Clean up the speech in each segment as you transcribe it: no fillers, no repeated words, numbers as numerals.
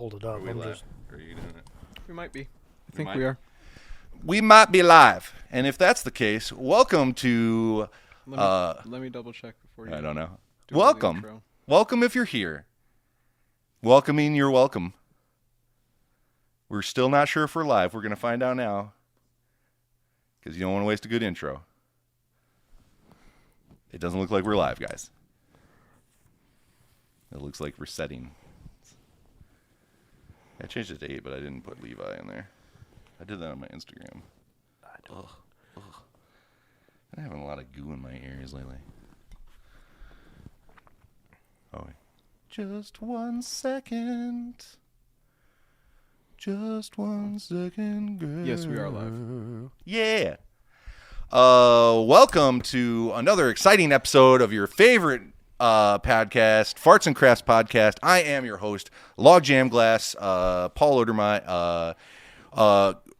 hold it up. Are we live? Are you doing it? We might be. I think we are. We might be live. And if that's the case, welcome to... Let me double check before you... I don't know. do the Welcome. intro. Welcome if you're here. Welcoming, you're welcome. We're still not sure if we're live. We're going to find out now. Because you don't want to waste a good intro. It doesn't look like we're live, guys. It looks like we're setting. I changed it to 8, but I didn't put Levi in there. I did that on my Instagram. Ugh. I'm having a lot of goo in my ears lately. Oh, wait. Just 1 second. Just 1 second, girl. Yes, we are live. Yeah. Welcome to another exciting episode of your favorite podcast, Farts and Crafts Podcast. I am your host, Logjam Glass, Paul Odermatt.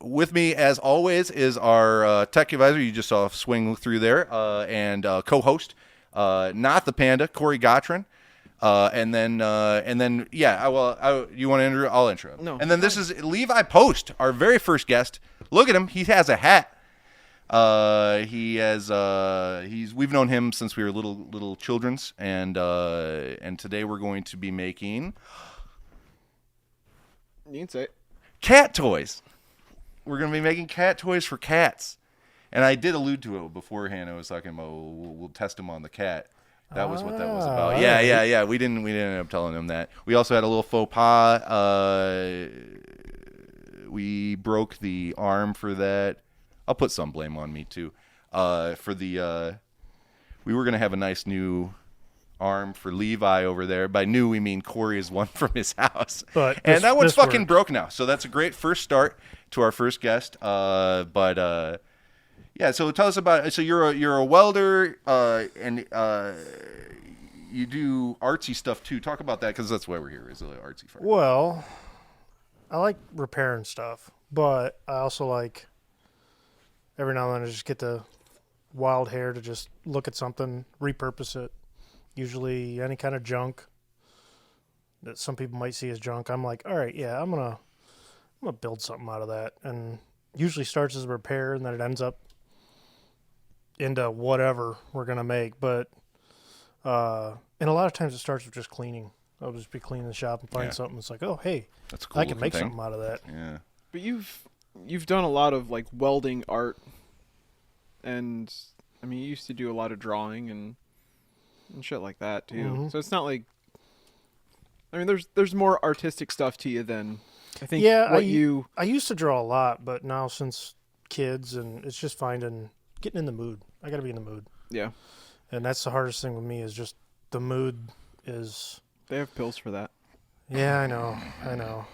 With me, as always, is our tech advisor. You just saw swing through there, and co-host, not the panda, Cory Gottrin. And then, you want to intro? I'll intro. No. And then this is Levi Post, our very first guest. Look at him. He has a hat. We've known him since we were little childrens, and today we're going to be making You can say it. cat toys. We're going to be making cat toys for cats. And I did allude to it beforehand. I was talking about we'll test him on the cat. That was what that was about. Yeah. We didn't end up telling him that. We also had a little faux pas. We broke the arm for that. I'll put some blame on me too. We were gonna have a nice new arm for Levi over there. By new, we mean Cory is one from his house, and that one's fucking broke now. So that's a great first start to our first guest. Yeah. So tell us about it. So you're a welder, and you do artsy stuff too. Talk about that, because that's why we're here. Is artsy for. Well, I like repairing stuff, but I also like every now and then I just get the wild hair to just look at something, repurpose it. Usually any kind of junk that some people might see as junk. I'm like, all right, yeah, I'm gonna build something out of that, and usually starts as a repair, and then it ends up into whatever we're gonna make. But and a lot of times it starts with just cleaning. I'll just be cleaning the shop and find something. It's like, oh, hey, That's a cool. I can make something out of that. Yeah. But you've done a lot of like welding art, and I mean you used to do a lot of drawing and shit like that too. Mm-hmm. So it's not like, I mean there's more artistic stuff to you than I think. Yeah, I used to draw a lot, but now since kids, and it's just getting in the mood. I got to be in the mood. Yeah. And that's the hardest thing with me, is just the mood is. They have pills for that. Yeah, I know.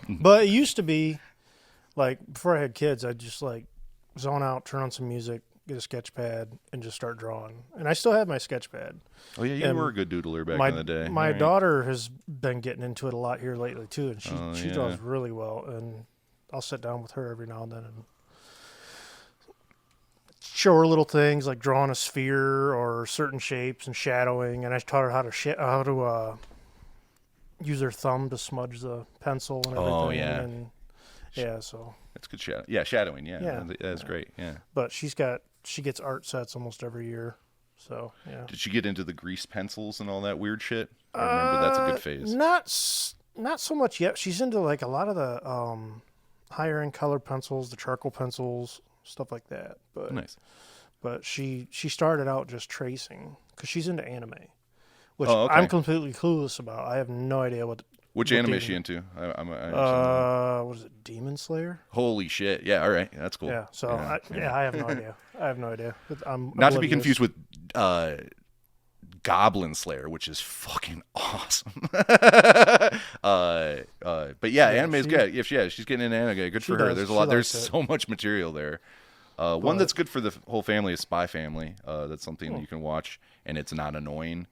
But it used to be, like, before I had kids, I'd just, like, zone out, turn on some music, get a sketch pad, and just start drawing. And I still have my sketch pad. Oh, yeah, you were a good doodler back in the day. My daughter has been getting into it a lot here lately, too, and she draws really well. And I'll sit down with her every now and then and show her little things like drawing a sphere or certain shapes and shadowing. And I taught her how to use her thumb to smudge the pencil and everything. Oh, yeah. And yeah, so That's good shadow. Yeah, shadowing. Yeah. That's great. Yeah. but she gets art sets almost every year. So yeah. Did she get into the grease pencils and all that weird shit? I remember that's a good phase. Not so much yet. She's into like a lot of the higher end colored pencils, the charcoal pencils, stuff like that. But Nice. But she started out just tracing because she's into anime, which Oh, okay. I'm completely clueless about. I have no idea Which what anime demon- is she into? I what is it, Demon Slayer? Holy shit. Yeah, all right. That's cool. Yeah, so I have no idea. I'm Not to be oblivious. confused with Goblin Slayer, which is fucking awesome. But yeah, anime's good. If she's getting into anime, good for her. There's a lot. There's so much material there. One that's good for the whole family is Spy Family. That's something that you can watch, and it's not annoying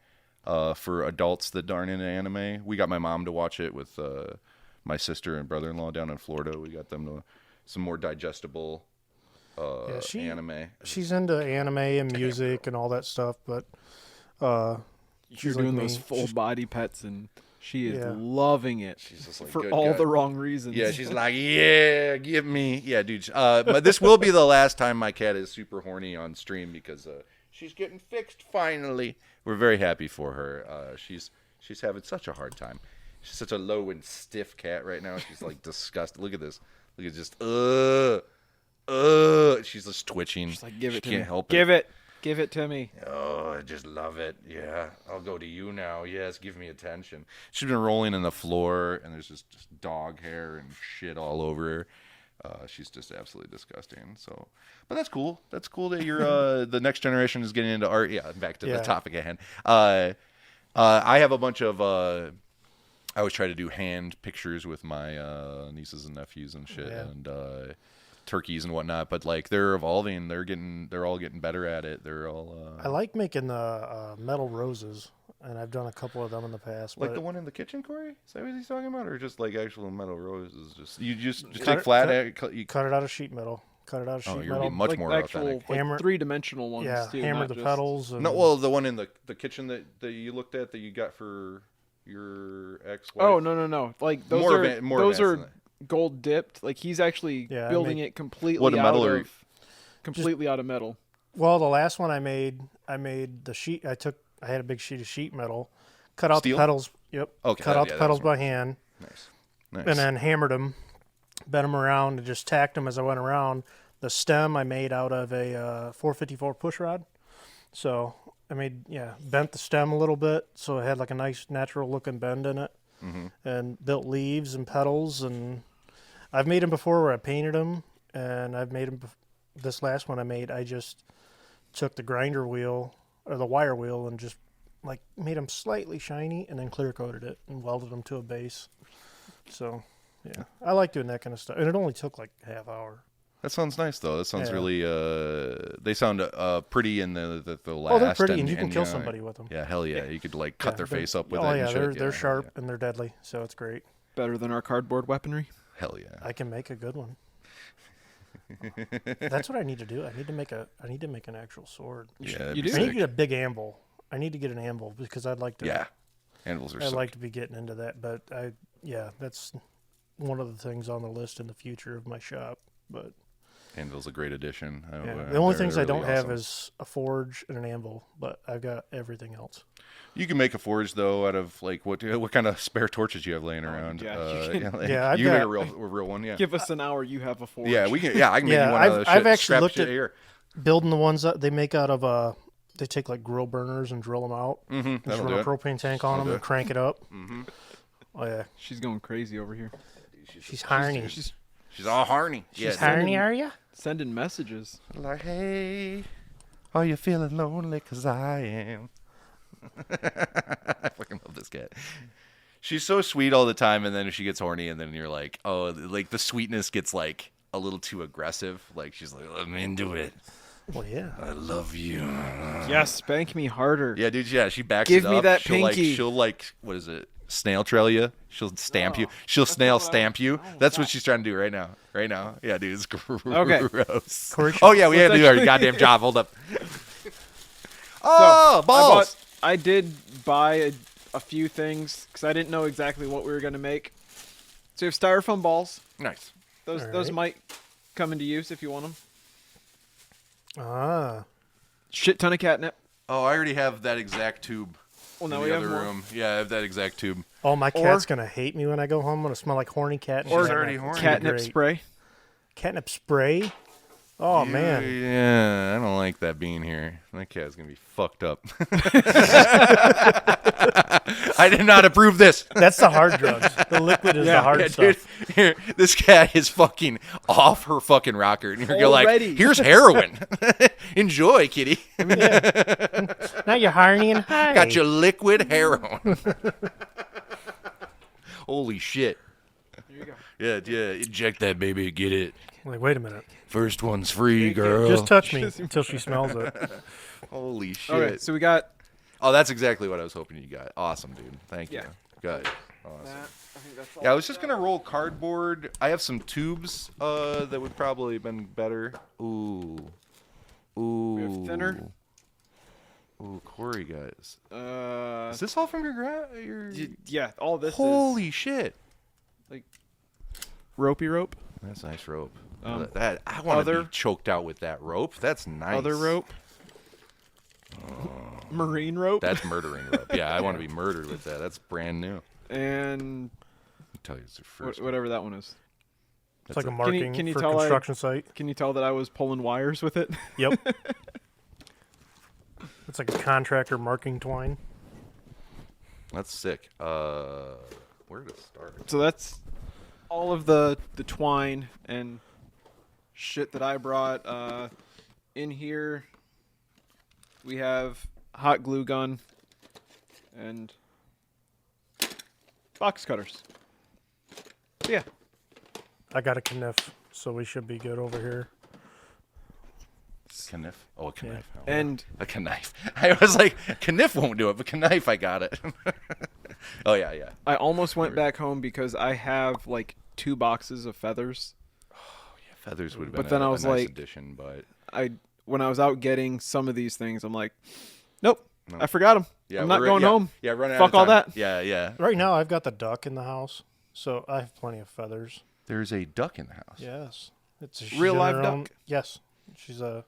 for adults that aren't into anime. We got my mom to watch it with my sister and brother-in-law down in Florida. We got them to some more digestible anime. She's into anime and music and all that stuff, but You're doing those full body pets and She is Yeah. loving it. She's just like, for good all God. the wrong reasons. Yeah, she's like, yeah, give me. Yeah, dude. But this will be the last time my cat is super horny on stream because she's getting fixed finally. We're very happy for her. She's having such a hard time. She's such a low and stiff cat right now. She's like disgusted. Look at this. Look at just She's just twitching. She's like, give it she to can't me. help Give it. Give it to me. Oh, I just love it. Yeah, I'll go to you now. Yes, give me attention. She's been rolling in the floor, and there's just dog hair and shit all over her. She's just absolutely disgusting. So, but that's cool. That's cool that you're the next generation is getting into art. Yeah, back to the topic at hand. I have a bunch of. I always try to do hand pictures with my nieces and nephews and shit, and turkeys and whatnot. But like they're evolving. They're all getting better at it. They're all. I like making the metal roses, and I've done a couple of them in the past. Like but the one in the kitchen, Corey? Is that what he's talking about, or just like actual metal roses? Just you just Cut take it- flat. cut- cut it out of sheet metal. Cut it out of sheet Oh, you're metal. being much like more actual, authentic. like Hammer- 3-dimensional ones Yeah, too. hammer not the just- pedals. And No, well, the one in the kitchen that you looked at that you got for your ex-wife. Oh no! Like those More are advan- more those advanced are than gold dipped. Like he's actually Yeah, I building make- it completely What a metal out are of completely out of metal. Well, the last one I made the sheet. I had a big sheet of sheet metal, cut out Steel? the pedals. Yep. Okay, Cut out the that pedals was more- by hand, Nice. Nice. and then hammered them, bent them around, and just tacked them as I went around. The stem I made out of a 454 push rod. So I bent the stem a little bit so it had like a nice natural looking bend in it, and built leaves and petals. And I've made them before where I painted them, and I've made them. This last one I just took the grinder wheel or the wire wheel and just like made them slightly shiny, and then clear coated it and welded them to a base. So yeah, I like doing that kind of stuff, and it only took like half hour. That sounds nice, though. That sounds Yeah. really. They sound pretty in the last. Oh, they're pretty, and you can kill somebody with them. Yeah, hell yeah. You could like cut their they're- face up with oh it. yeah, and shit. they're sharp Yeah. and they're deadly, so it's great. Better than our cardboard weaponry. Hell yeah. I can make a good one. That's what I need to do. I need to make an actual sword. Yeah, that'd You be do? I need sick. to get a big anvil. I need to get an anvil because I'd like to. Yeah, anvils are I'd sick. like to be getting into that, but that's one of the things on the list in the future of my shop. But Anvil's a great addition. the only things I really don't have awesome. is a forge and an anvil, but I've got everything else. You can make a forge though out of like what kind of spare torches you have laying around. yeah, I've you can make got- a real one. Yeah. Give us an hour. You have a forge. Yeah, we can. Yeah, I can make Yeah, you one I've- of those. I've shit, actually scrap looked shit at- here. Building the ones that they make out of they take like grill burners and drill them out. Mm-hmm. Just That'll run do a it. propane tank on That'll them do and it. crank it up. Mm-hmm. Oh yeah, She's going crazy over here. she's horny. She's all horny. She's yeah, horny, are you? Sending messages. like, hey, are you feeling lonely? 'Cause I am. I fucking love this cat. She's so sweet all the time, and then she gets horny, and then you're like, oh, like the sweetness gets like a little too aggressive. Like she's like, I'm into it. Well, yeah. I love you. Yes, spank me harder. Yeah, dude. Yeah, she backs Give it me up. that she'll pinky. Like, she'll like, what is it? Snail trail you. She'll stamp you. She'll snail stamp you. That's what she's trying to do right now. Right now. Yeah, dude. It's gross. Okay. Oh yeah, we had to do our actually- goddamn job. Hold up. Oh, balls. I did buy a few things because I didn't know exactly what we were going to make. So you have styrofoam balls. Nice. Those All those right. might come into use if you want them. Ah, Shit ton of catnip. Oh, I already have that exact tube. Well, now in we the have other more. room. Yeah, I have that exact tube. oh, my cat's gonna hate me when I go home. I'm gonna smell like horny cat. Or shit. already horny. Catnip Great. spray. Catnip spray. Oh man, Yeah, I don't like that being here. That cat's gonna be fucked up. I did not approve this. that's the hard drugs. The liquid is the hard Yeah, stuff. dude, here, this cat is fucking off her fucking rocker, and you're like, Already. "Here's heroin. Enjoy, kitty. Now you're horny and high. Got your liquid heroin." Holy shit! Here you go. Yeah, inject that baby, get it. Like, wait a minute. First one's free, girl. Just touch me until she smells it. Holy shit! Okay, so we got Oh, that's exactly what I was hoping you got. Awesome, dude. Thank you. Yeah. Good. Awesome. that. I think that's all. Yeah, I was just gonna roll cardboard. I have some tubes that would probably have been better. Ooh. We have thinner. Ooh, Cory, guys. Uh, Is this all from your yeah, all this Holy is shit. ropey rope. That's a nice rope. Um, That I want to other- be choked out with that rope. That's nice. Other rope. Marine rope. That's murdering rope. Yeah, I want to be murdered with that. That's brand new. And I'll tell you, it's the first. whatever that one is. It's like a That's marking can you for tell I- construction site. Can you tell that I was pulling wires with it? Yep. It's like a contractor marking twine. That's sick. Where to start? So that's all of the twine and shit that I brought. In here, we have hot glue gun and box cutters. So yeah, I got a kniff, so we should be good over here. Knife. Oh, a knife. Oh, and a knife. I was like, knife won't do it, but knife, I got it. Oh yeah, yeah. I almost went back home because I have like 2 boxes of feathers. Feathers would have But been then a I was nice like- addition, but When I was out getting some of these things, I'm like, nope, No. I forgot them. yeah, I'm not we're- going yeah, home. Yeah, running out Fuck of all time. that. Yeah, yeah. Right now, I've got the duck in the house, so I have plenty of feathers. There's a duck in the house. Yes, she's Real in live her own- duck? Yes, she's a.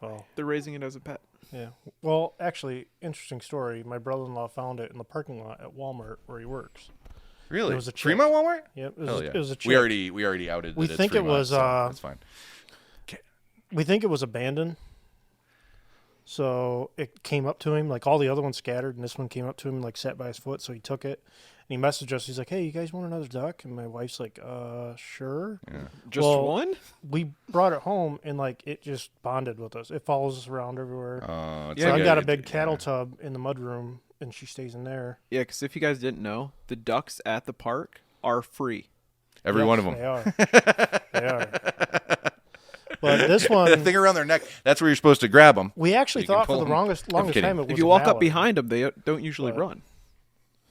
Well, They're raising it as a pet. yeah. Well, actually, interesting story. My brother-in-law found it in the parking lot at Walmart where he works. Really? It was a chick. Fremont Walmart? Yep, Hell yeah. it was a chick. We already outed. We that think it's it Fremont, was, so that's fine. We think it was abandoned. So it came up to him, like all the other ones scattered, and this one came up to him and like sat by his foot. So he took it, and he messaged us. He's like, "Hey, you guys want another duck?" And my wife's like, "Sure." Yeah. Just Well, one? We brought it home, and like it just bonded with us. It follows us around everywhere. It's So like I've got a yeah. big cattle tub in the mudroom, and she stays in there. Yeah, because if you guys didn't know, the ducks at the park are free. Every Yes, one of them. They are. They are. But this The one, thing around their neck, that's where you're supposed to grab them. we actually You can thought for pull the 'em. longest kidding. time it was If you a walk up mallard. behind them, they don't usually But- run.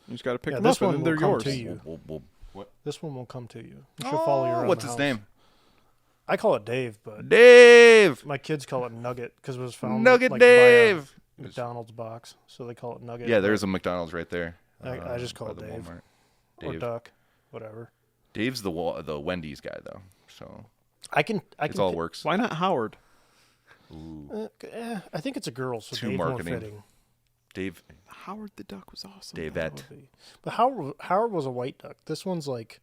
You just got to pick Yeah, them this up and one then will they're come yours. to you. What? This one will come to you. She'll follow you around. What's the its house. name? I call it Dave, but Dave. my kids call it Nugget because it was found Nugget like, Dave. by a McDonald's box, so they call it Nugget. Yeah, there's a McDonald's right there. I just call by it the Dave. Walmart. or Dave. Duck, whatever. Dave's the Wendy's guy though, so I can. it all works. Why not Howard? Ooh. I think it's a girl, so Too Dave marketing. more fitting. Dave. Howard the duck was awesome. Davette. But Howard was a white duck. This one's like,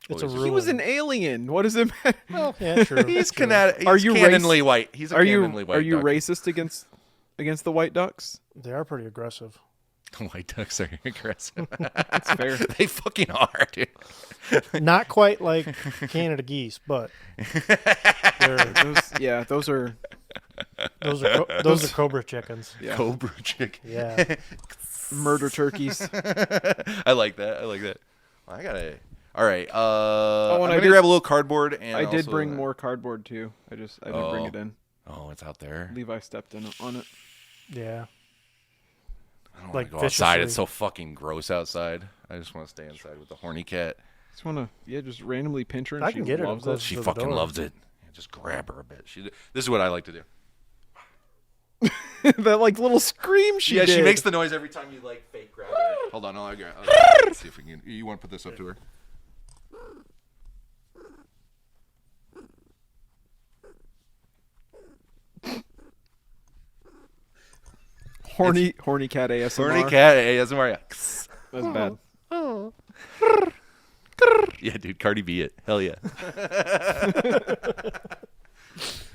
it's Oh, a he's- ruin. He was an alien. What does it matter? Well, yeah, true. He's true. He's Are you canonly white. He's a Are you canonly white. duck. racist against the white ducks? They are pretty aggressive. White ducks are aggressive. That's fair. They fucking are, dude. Not quite like Canada geese, but Those are those are cobra chickens. yeah, Cobra chicken. Yeah. murder turkeys. I like that. I like that. Well, I gotta. All right. and I'm I gonna did- grab a little cardboard and I did also- bring more cardboard too. I didn't bring Oh. it in. Oh, it's out there. Levi stepped in on it. Yeah. I don't like want to go outside. It's viciously. so fucking gross outside. I just want to stay inside with the horny cat. Just wanna just randomly pinch her and I she can get her loves close. it. She to the fucking door. loves it. Just grab her a bit. This is what I like to do. That like little scream she Yeah, did. she makes the noise every time you like fake grab her. Hold on, I'll grab. Let's see if we can. You want to put this up to her? horny cat ASMR. Horny cat ASMR. Yeah. That's bad. Yeah, dude, Cardi B it. Hell yeah.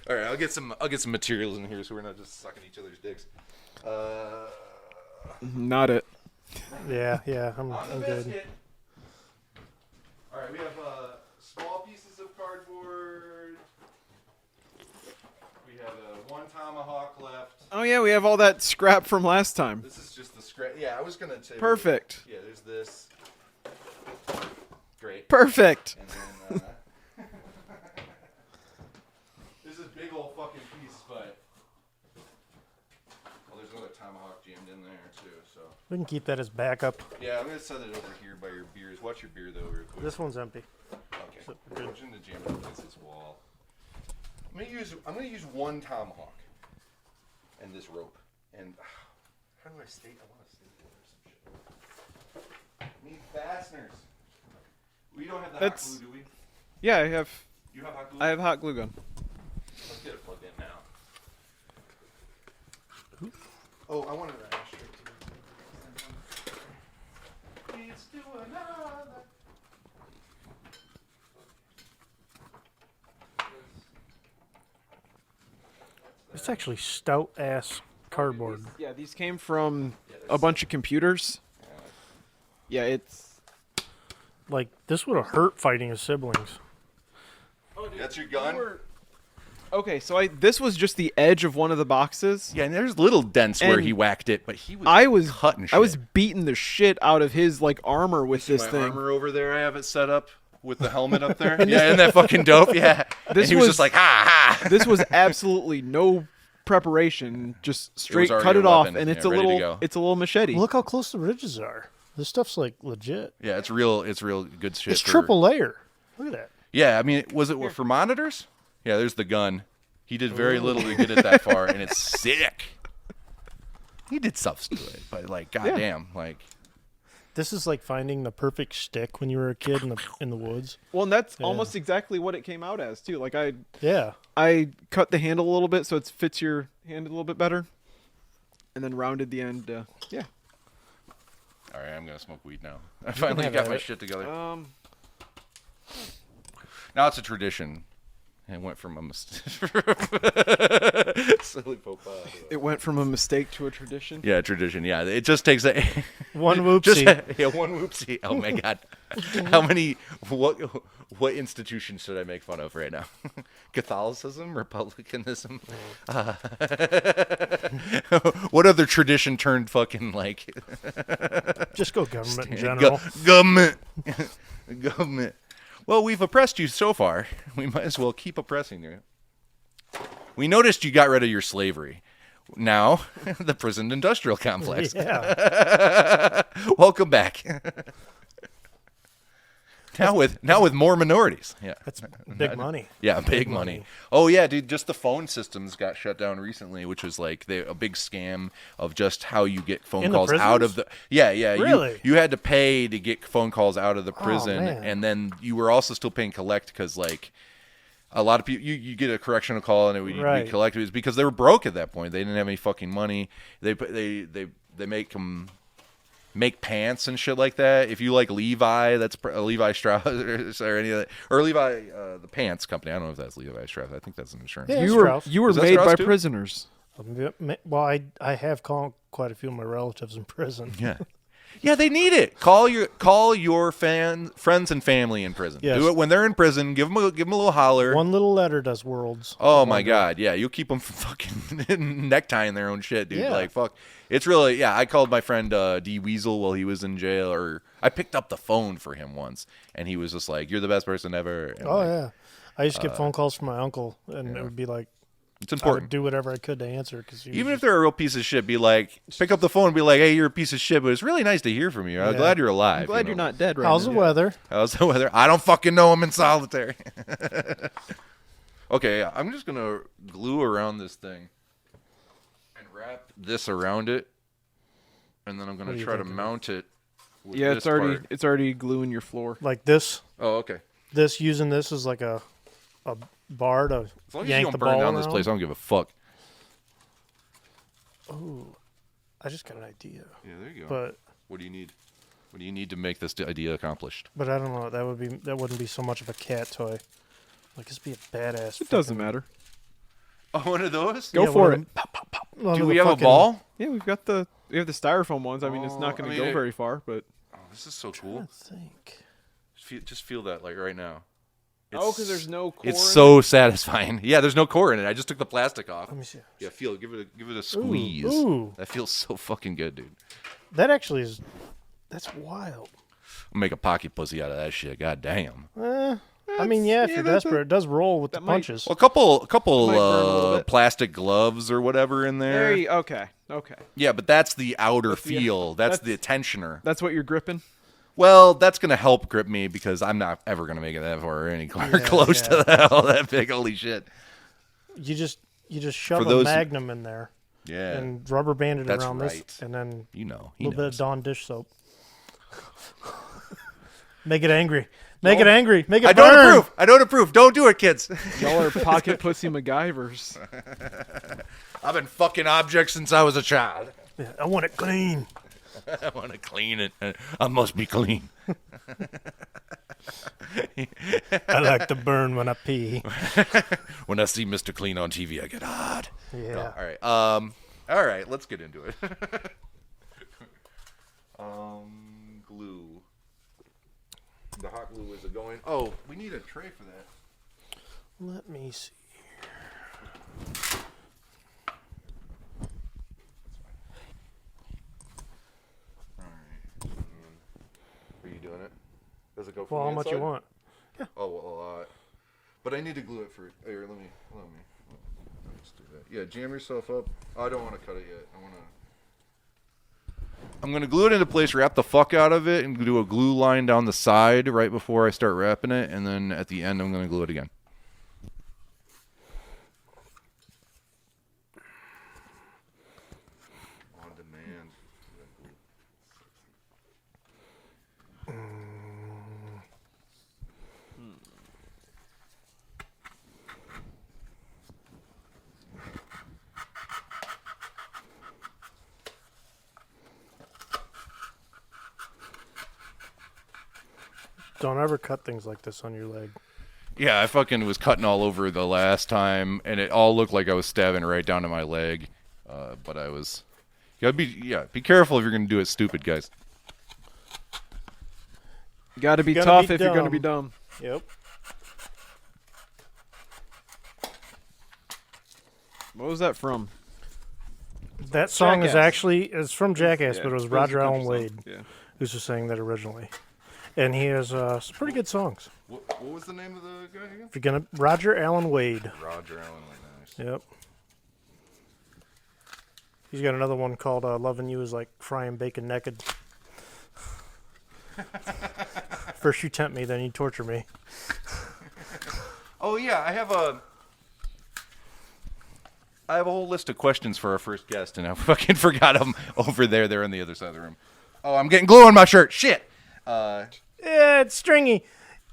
All right, I'll get some materials in here so we're not just sucking each other's dicks. Not it. Yeah, I'm On the good. biscuit. All right, we have small pieces of cardboard. We have one tomahawk left. Oh yeah, we have all that scrap from last time. This is just the scrap. Yeah, I was gonna say. Perfect. Yeah, there's this. Great. Perfect. And then there's this big old fucking piece, but there's another tomahawk jammed in there too. So We can keep that as backup. yeah, I'm gonna set it over here by your beers. Watch your beer though, real quick. This one's empty. Okay. So, I'm good. just gonna jam it against this wall. I'm gonna use one tomahawk and this rope. And how do I state? I want to staple or some shit. Need fasteners. We don't have the hot glue, do we? Yeah, I have. You have hot glue? I have hot glue gun. Let's get it plugged in now. Oh, I wanted that ashtray too. Let's do another. It's actually stout ass cardboard. Yeah, these came from a bunch of computers. Yeah, it's. Like this would have hurt fighting his siblings. Oh, dude, That's your gun? Okay, so this was just the edge of one of the boxes. Yeah, and there's little dents where And he whacked it, but he was I was cutting shit. I was beating the shit out of his like armor with this my thing. armor over there. I have it set up with the helmet up there. Yeah, isn't that fucking dope? Yeah. This And he was was- just like, ha ha. This was absolutely no preparation, just straight already cut a it off, weapon, and it's yeah, a ready to little go. it's a little machete. Look how close the ridges are. This stuff's like legit. Yeah, it's real good shit. It's for- triple layer. Look at that. Yeah, I mean, was it for monitors? Yeah, there's the gun. He did very little to get it that far, and it's sick. He did stuff to it, but like, goddamn, like. This is like finding the perfect stick when you were a kid in the woods. Well, and that's almost exactly what it came out as too. Like Yeah. I cut the handle a little bit so it fits your hand a little bit better, and then rounded the end. Yeah. All right, I'm gonna smoke weed now. I finally have got at my it. shit together. Now it's a tradition. It went from a silly faux pas. It went from a mistake to a tradition. Yeah, tradition. Yeah, it just takes a One just whoopsie. yeah, one whoopsie. Oh my god, how many? What institution should I make fun of right now? Catholicism, Republicanism. What other tradition turned fucking like Just go government in general. government? Government. Well, we've oppressed you so far. We might as well keep oppressing you. We noticed you got rid of your slavery. Now, the prison industrial complex. Yeah. Welcome back. Now with more minorities. Yeah. That's big money. Yeah, big money. Oh yeah, dude, just the phone systems got shut down recently, which was like a big scam of just how you get phone In the calls out of prisons? the Yeah. Really? You had to pay to get phone calls out of the prison, man. and then you were also still paying collect because like a lot of people you get a correctional call and it would Right. be collected. It was because they were broke at that point. They didn't have any fucking money. They make them make pants and shit like that. If you like Levi, that's Levi Strauss or any of that, or Levi the pants company. I don't know if that's Levi Strauss. I think that's an insurance. Yeah. You Strauss. were Was that made Strauss by too? prisoners. Well, I have called quite a few of my relatives in prison. Yeah. Yeah, they need it. Call your friends and family in prison. Yes. Do it when they're in prison. Give them a little holler. One little letter does worlds. Oh my god, yeah, you'll keep them from fucking necktying their own shit, dude. Yeah. Like fuck, it's really I called my friend D Weasel while he was in jail, or I picked up the phone for him once, and he was just like, "You're the best person ever." And Oh like, yeah. I used to get phone calls from my uncle, and it would be like it's I would important. do whatever I could to answer because Even if they're a real piece of shit, be like, pick up the phone and be like, "Hey, you're a piece of shit, but it's really nice to hear from you. I'm Yeah. glad you're alive. I'm glad you you're know? not dead right how's now. the weather? How's the weather? I don't fucking know. I'm in solitary." Okay, I'm just gonna glue around this thing and wrap this around it, and then I'm What gonna do you try to think? mount it. With Yeah, this it's already gluing your floor. Like this. Oh, okay. Using this as like a bar to As long as yank you the don't burn ball down this around. place, I don't give a fuck. Oh, I just got an idea, Yeah, there you go. but What do you need? What do you need to make this idea accomplished? I don't know. That wouldn't be so much of a cat toy. Like this be a badass. It doesn't matter. Oh, one of those? Go for it. Do we have a ball? Yeah, we have the styrofoam ones. I mean, it's not going to go very far, but Oh, this is so I cool. think. Just feel that, like right now. because there's no core. It's in so satisfying. Yeah, there's no core in it. I just took the plastic off. Let me see. Yeah, feel it. Give it a squeeze. Ooh. That feels so fucking good, dude. That actually is. That's wild. I'll make a pocket pussy out of that shit. God damn. I mean, yeah, if yeah, you're that's desperate, it does roll with the that might- punches. Well, a couple Might burn a little bit. plastic gloves or whatever in there. Okay. Yeah, but that's the outer the- feel. That's the that's- tensioner. That's what you're gripping. Well, that's gonna help grip me because I'm not ever gonna make it that far or any close to that. All that big, holy shit. You just shove For those- a magnum in there. Yeah. and rubber banded That's around right. this, and then You know. a little bit of Dawn dish soap. Make it angry. Make it angry. Make it I burn. don't approve. I don't approve. Don't do it, kids. Y'all are pocket pussy MacGyvers. I've been fucking objects since I was a child. Yeah, I want it clean. I want to clean it. I must be clean. I like to burn when I pee. When I see Mr. Clean on TV, I get hot. Yeah. All right. All right. Let's get into it. Glue. The hot glue is going. Oh, we need a tray for that. Let me see. All right. Are you doing it? Does it go from Well, the how much you inside? want? Oh, well, a lot. But I need to glue it for. Here, let me. Let's do that. Yeah, jam yourself up. I don't want to cut it yet. I'm gonna glue it into place, wrap the fuck out of it, and do a glue line down the side right before I start wrapping it, and then at the end I'm gonna glue it again. On demand. Don't ever cut things like this on your leg. Yeah, I fucking was cutting all over the last time, and it all looked like I was stabbing right down to my leg. But I was. You gotta be careful if you're gonna do it stupid, guys. You gotta be Gotta tough be if you're gonna dumb. be dumb. Yep. What was that from? That song is Jackass. actually it's from Jackass, Yeah, but it was a Roger country Allen song. Wade Yeah. who's just sang that originally, and he has some pretty good songs. What was the name of the guy again? If you're gonna Roger Allen Wade. Roger Allen. Nice. Yep. He's got another one called "Loving You Is Like Frying Bacon Naked." First you tempt me, then you torture me. Oh yeah, I have a whole list of questions for our first guest, and I fucking forgot them over there. They're on the other side of the room. Oh, I'm getting glue on my shirt. Shit. Yeah, it's stringy.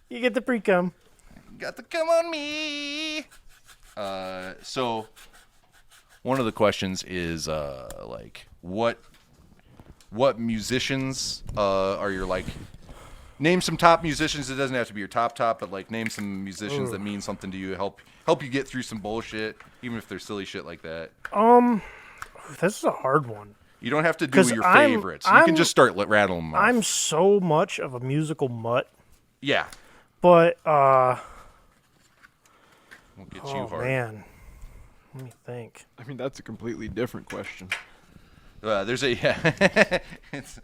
You get the pre-cum. Got the come on me. So one of the questions is like what musicians are your like? Name some top musicians. It doesn't have to be your top, but like name some musicians that mean something to you. Help you get through some bullshit, even if they're silly shit like that. This is a hard one. You don't have to do 'Cause your I'm- favorites. You I'm- can just start rattling them off. I'm so much of a musical mutt, Yeah. but Won't get too oh hard. man, let me think. I mean, that's a completely different question. There's a it's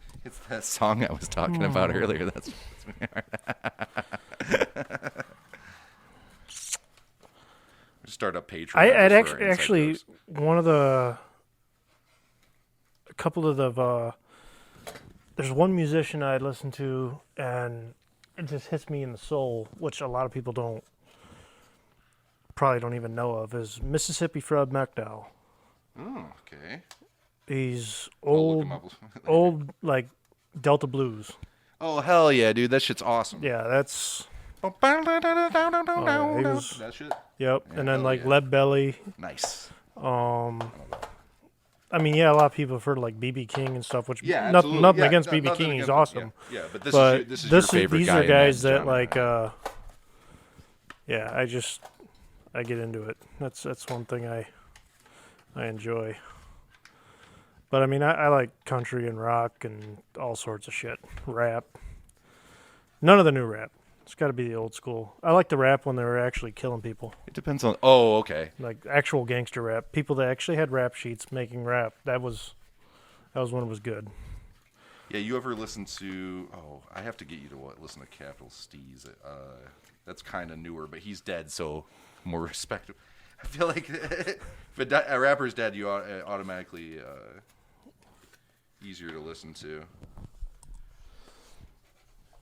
that song I was talking about earlier. That's start a Patreon. I'd just for our inside actually jokes. one of a couple of the there's one musician I listen to and it just hits me in the soul, which a lot of people probably don't even know of, is Mississippi Fred McDowell. Oh, okay. He's I'll look him old, up. old like Delta blues. Oh hell yeah, dude! That shit's awesome. Yeah, that's he was- That shit. yep. Yeah, And then hell like yeah. Lead Belly. Nice. I mean, yeah, a lot of people have heard of like BB King and stuff, which Yeah, nothing, absolutely. nothing Yeah, against no- BB nothing King. against He's him. awesome. Yeah, but this But is your favorite these guy. are guys in that genre. like, yeah, I get into it. That's one thing I enjoy. But I mean, I like country and rock and all sorts of shit. Rap. None of the new rap. It's got to be the old school. I like the rap when they were actually killing people, It depends on. Oh, okay. like actual gangster rap. People that actually had rap sheets making rap. That was when it was good. Yeah, you ever listen to? Oh, I have to get you to listen to Capital Steez. That's kind of newer, but he's dead, so more respect. I feel like if a rapper's dead, you automatically easier to listen to.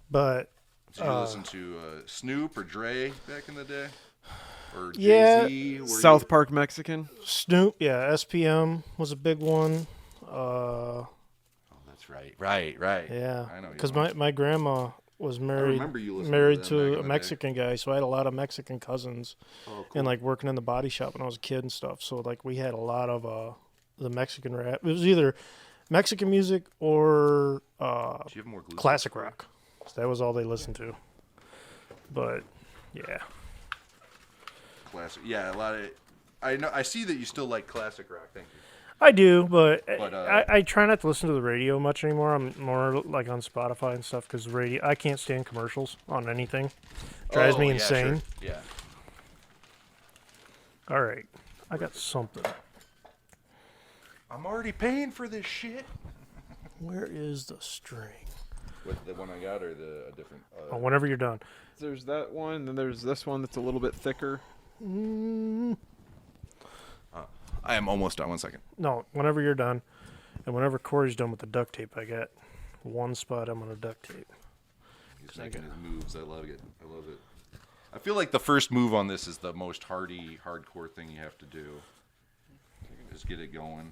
But Did you listen to Snoop or Dre back in the day? or Yeah. Jay-Z? South Park Mexican. Snoop, yeah, SPM was a big one. Oh, that's right. Right. Yeah, I know. because my grandma was remember you listening to married them to back in a the day. Mexican guy, so I had a lot of Mexican cousins, Oh, cool. and like working in the body shop when I was a kid and stuff. So like we had a lot of the Mexican rap. It was either Mexican music or Do you have more glue classic sticks, rock. So that was all they listened to. But yeah, Classic. Yeah, a lot of. I know. I see that you still like classic rock. Thank you. I do, but But, I try not to listen to the radio much anymore. I'm more like on Spotify and stuff because radio. I can't stand commercials on anything. Drives me yeah, insane. Sure. Yeah. All right, I got something. I'm already paying for this shit. Where is the string? With the one I got or a different? Whenever you're done. There's that one, then there's this one that's a little bit thicker. I am almost done. 1 second. No, whenever you're done, and whenever Cory's done with the duct tape, I got one spot I'm gonna duct tape. He's making his moves. I love it. I feel like the first move on this is the most hardcore thing you have to do. Just get it going.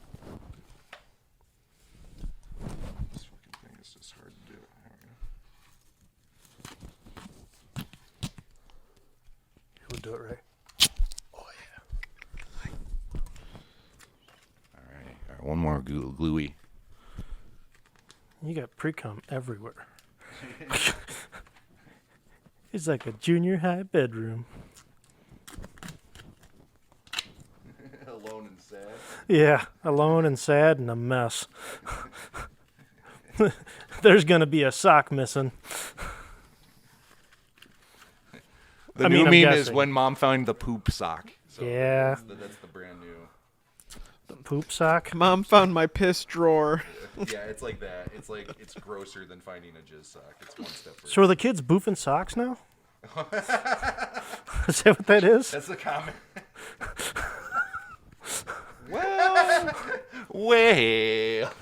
This fucking thing is just hard to do. There we go. We'll do it right. Oh yeah. All right, one more gluey. You got pre-cum everywhere. It's like a junior high bedroom. Alone and sad. Yeah, alone and sad and a mess. There's gonna be a sock missing. The I mean, new I'm meme is guessing. when mom found the poop sock. So Yeah. that's the brand new. The poop sock. Mom found my piss drawer. Yeah, it's like that. It's grosser than finding a jizz sock. It's one step further. So are the kids boofing socks now? Is that what that is? That's the comment. Well,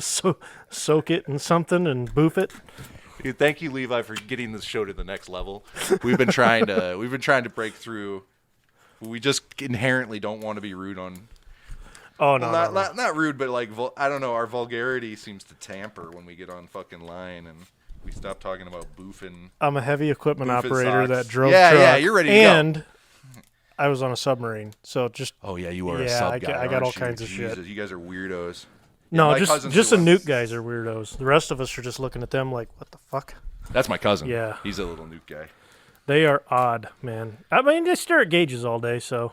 So soak it in something and boof it. Dude, thank you, Levi, for getting this show to the next level. We've been trying to break through. We just inherently don't want to be rude on. Oh no, Well, no. not rude, but like I don't know. Our vulgarity seems to tamper when we get on fucking line, and we stop talking about boofing. I'm a heavy equipment Boofing operator socks. that drove Yeah, truck, yeah, you're ready to go. and I was on a submarine, so just Oh yeah, you are a Yeah, sub I guy. got all aren't you? kinds of shit. Jesus, you guys are weirdos. no, my just cousins the do nuke guys are weirdos. The rest of us are just looking at them like, what the fuck? That's my cousin. Yeah. He's a little nuke guy. They are odd, man. I mean, they stare at gauges all day, so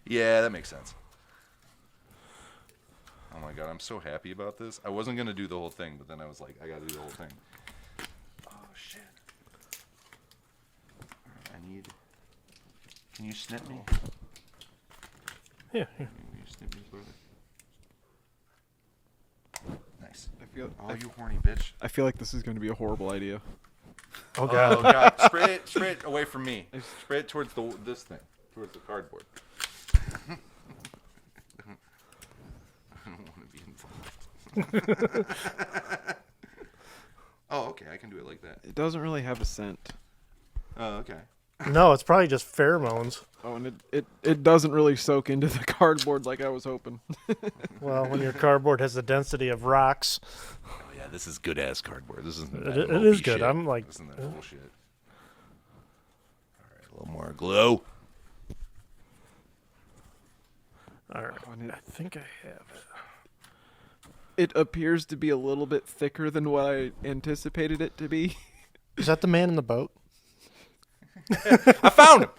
Yeah, that makes sense. Oh my god, I'm so happy about this. I wasn't gonna do the whole thing, but then I was like, I gotta do the whole thing. Oh shit. I need. Can you snip me? yeah. Can you snip me, brother? Nice. Oh, you horny bitch. I feel like this is going to be a horrible idea. Oh god. Oh god, spray it away from me. Spray it towards this thing, towards the cardboard. I don't want to be involved. Oh, okay, I can do it like that. It doesn't really have a scent. Oh, okay. No, it's probably just pheromones. Oh, and it doesn't really soak into the cardboard like I was hoping. Well, when your cardboard has the density of rocks. Oh yeah, this is good ass cardboard. This isn't. It is good. I'm like, This isn't that bullshit. All right, a little more glue. all right. Oh, and I think I have it. it appears to be a little bit thicker than what I anticipated it to be. Is that the man in the boat? I found him.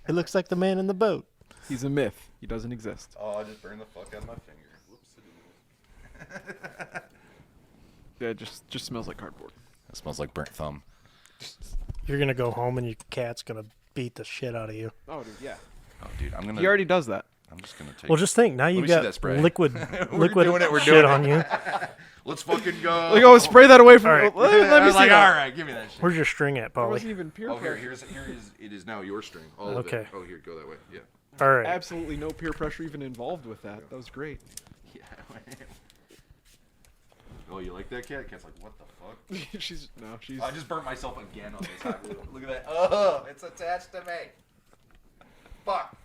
It looks like the man in the boat. He's a myth. He doesn't exist. Oh, I just burned the fuck out of my finger. Whoops. Yeah, it just smells like cardboard. It smells like burnt thumb. You're gonna go home and your cat's gonna beat the shit out of you. Oh, dude, yeah. Oh, dude, I'm gonna. He already does that. I'm just gonna take. Well, just think now you me see that got spray. liquid doing it, we're shit doing on you. Let's fucking go. Like, oh, spray that away from. All right. Let I me was see like, that. all right, give me that shit. Where's your string at, There Paulie? wasn't even peer Oh, here pressure. it is now your string. All of Okay. it. Oh, here, go that way. Yeah. All right. Absolutely no peer pressure even involved with that. That was great. Yeah. Oh, you like that cat? Cat's like, what the fuck? she's. I just burnt myself again on this hot glue. Look at that. Oh, it's attached to me. Fuck.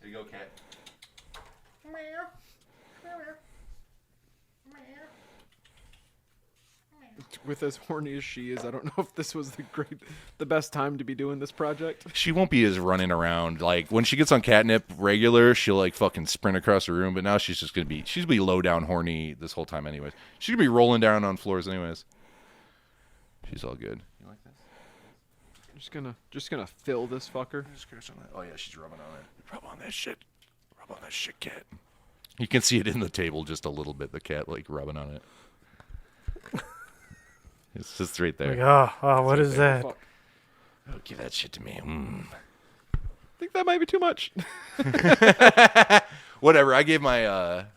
Here you go, cat. With as horny as she is, I don't know if this was the best time to be doing this project. She won't be as running around. Like, when she gets on catnip regular, she'll, like, fucking sprint across the room. But now she's gonna be low down horny this whole time anyways. She's gonna be rolling down on floors anyways. She's all good. You like this? Just gonna fill this fucker. Oh, yeah, she's rubbing on it. Rub on that shit. Rub on that shit, cat. You can see it in the table just a little bit, the cat, like, rubbing on it. It's just right there. Like, what is that? Fuck. Oh, give that shit to me. I think that might be too much. Whatever. I gave my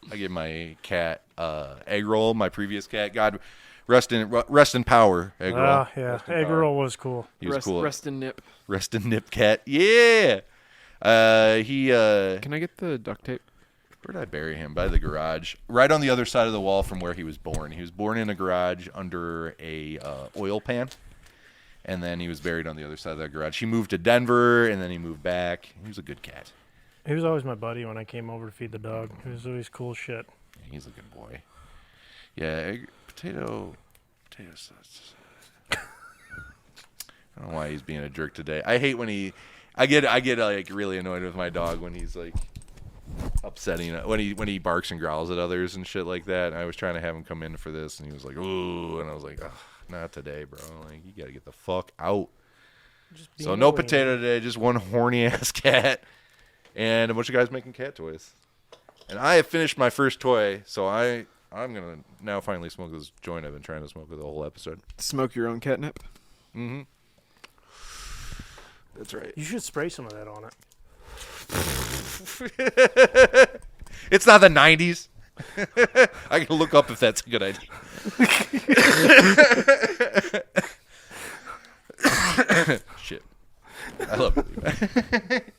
cat egg roll. My previous cat. God, rest in power. Egg roll. Yeah. Egg roll was cool. He was cool. Rest and nip. Rest and nip cat. Yeah. Can I get the duct tape? Where did I bury him? By the garage. Right on the other side of the wall from where he was born. He was born in a garage under a oil pan. And then he was buried on the other side of that garage. He moved to Denver, and then he moved back. He was a good cat. He was always my buddy when I came over to feed the dog. He was always cool shit. He's a good boy. Yeah, potato sauce. I don't know why he's being a jerk today. I hate when I get like really annoyed with my dog when he's like upsetting when he barks and growls at others and shit like that. And I was trying to have him come in for this, and he was like, "Ooh," and I was like, "Ugh, not today, bro. Like, you gotta get the fuck out." So no potato today, just one horny ass cat, and a bunch of guys making cat toys. And I have finished my first toy, so I'm gonna now finally smoke this joint I've been trying to smoke the whole episode. Smoke your own catnip. Mm-hmm. That's right. You should spray some of that on it. It's not the 90s. I can look up if that's a good idea. Shit. I love it.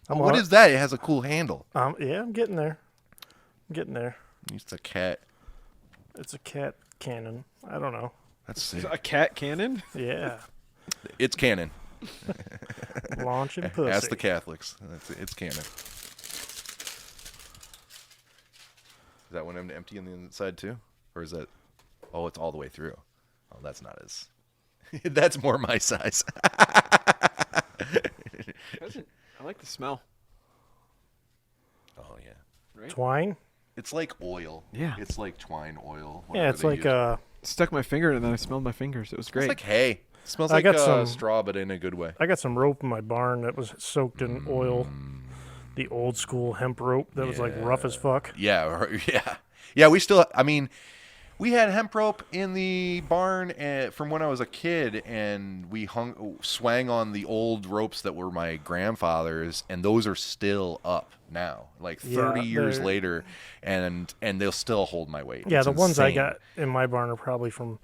What is that? It has a cool handle. Yeah, I'm getting there. It's a cat. It's a cat cannon. I don't know. That's sick. A cat cannon? Yeah. It's canon. Launching pussy. Ask the Catholics. It's canon. Is that one empty on the inside too? Or is that... Oh, it's all the way through. Oh, that's not as... That's more my size. I like the smell. Oh, yeah. Right? Twine? It's like oil. Yeah. It's like twine oil. Yeah, it's like Stuck my finger in it and then I smelled my fingers. It was great. It's like hay. It smells I like got some- straw, but in a good way. I got some rope in my barn that was soaked in oil. The old school hemp rope that was like rough as fuck. Yeah, yeah. Yeah, we still... I mean... We had hemp rope in the barn from when I was a kid, and we swang on the old ropes that were my grandfather's, and those are still up now, like 30 years later, and they'll still hold my weight. Yeah, It's the ones I insane. got in my barn are probably from,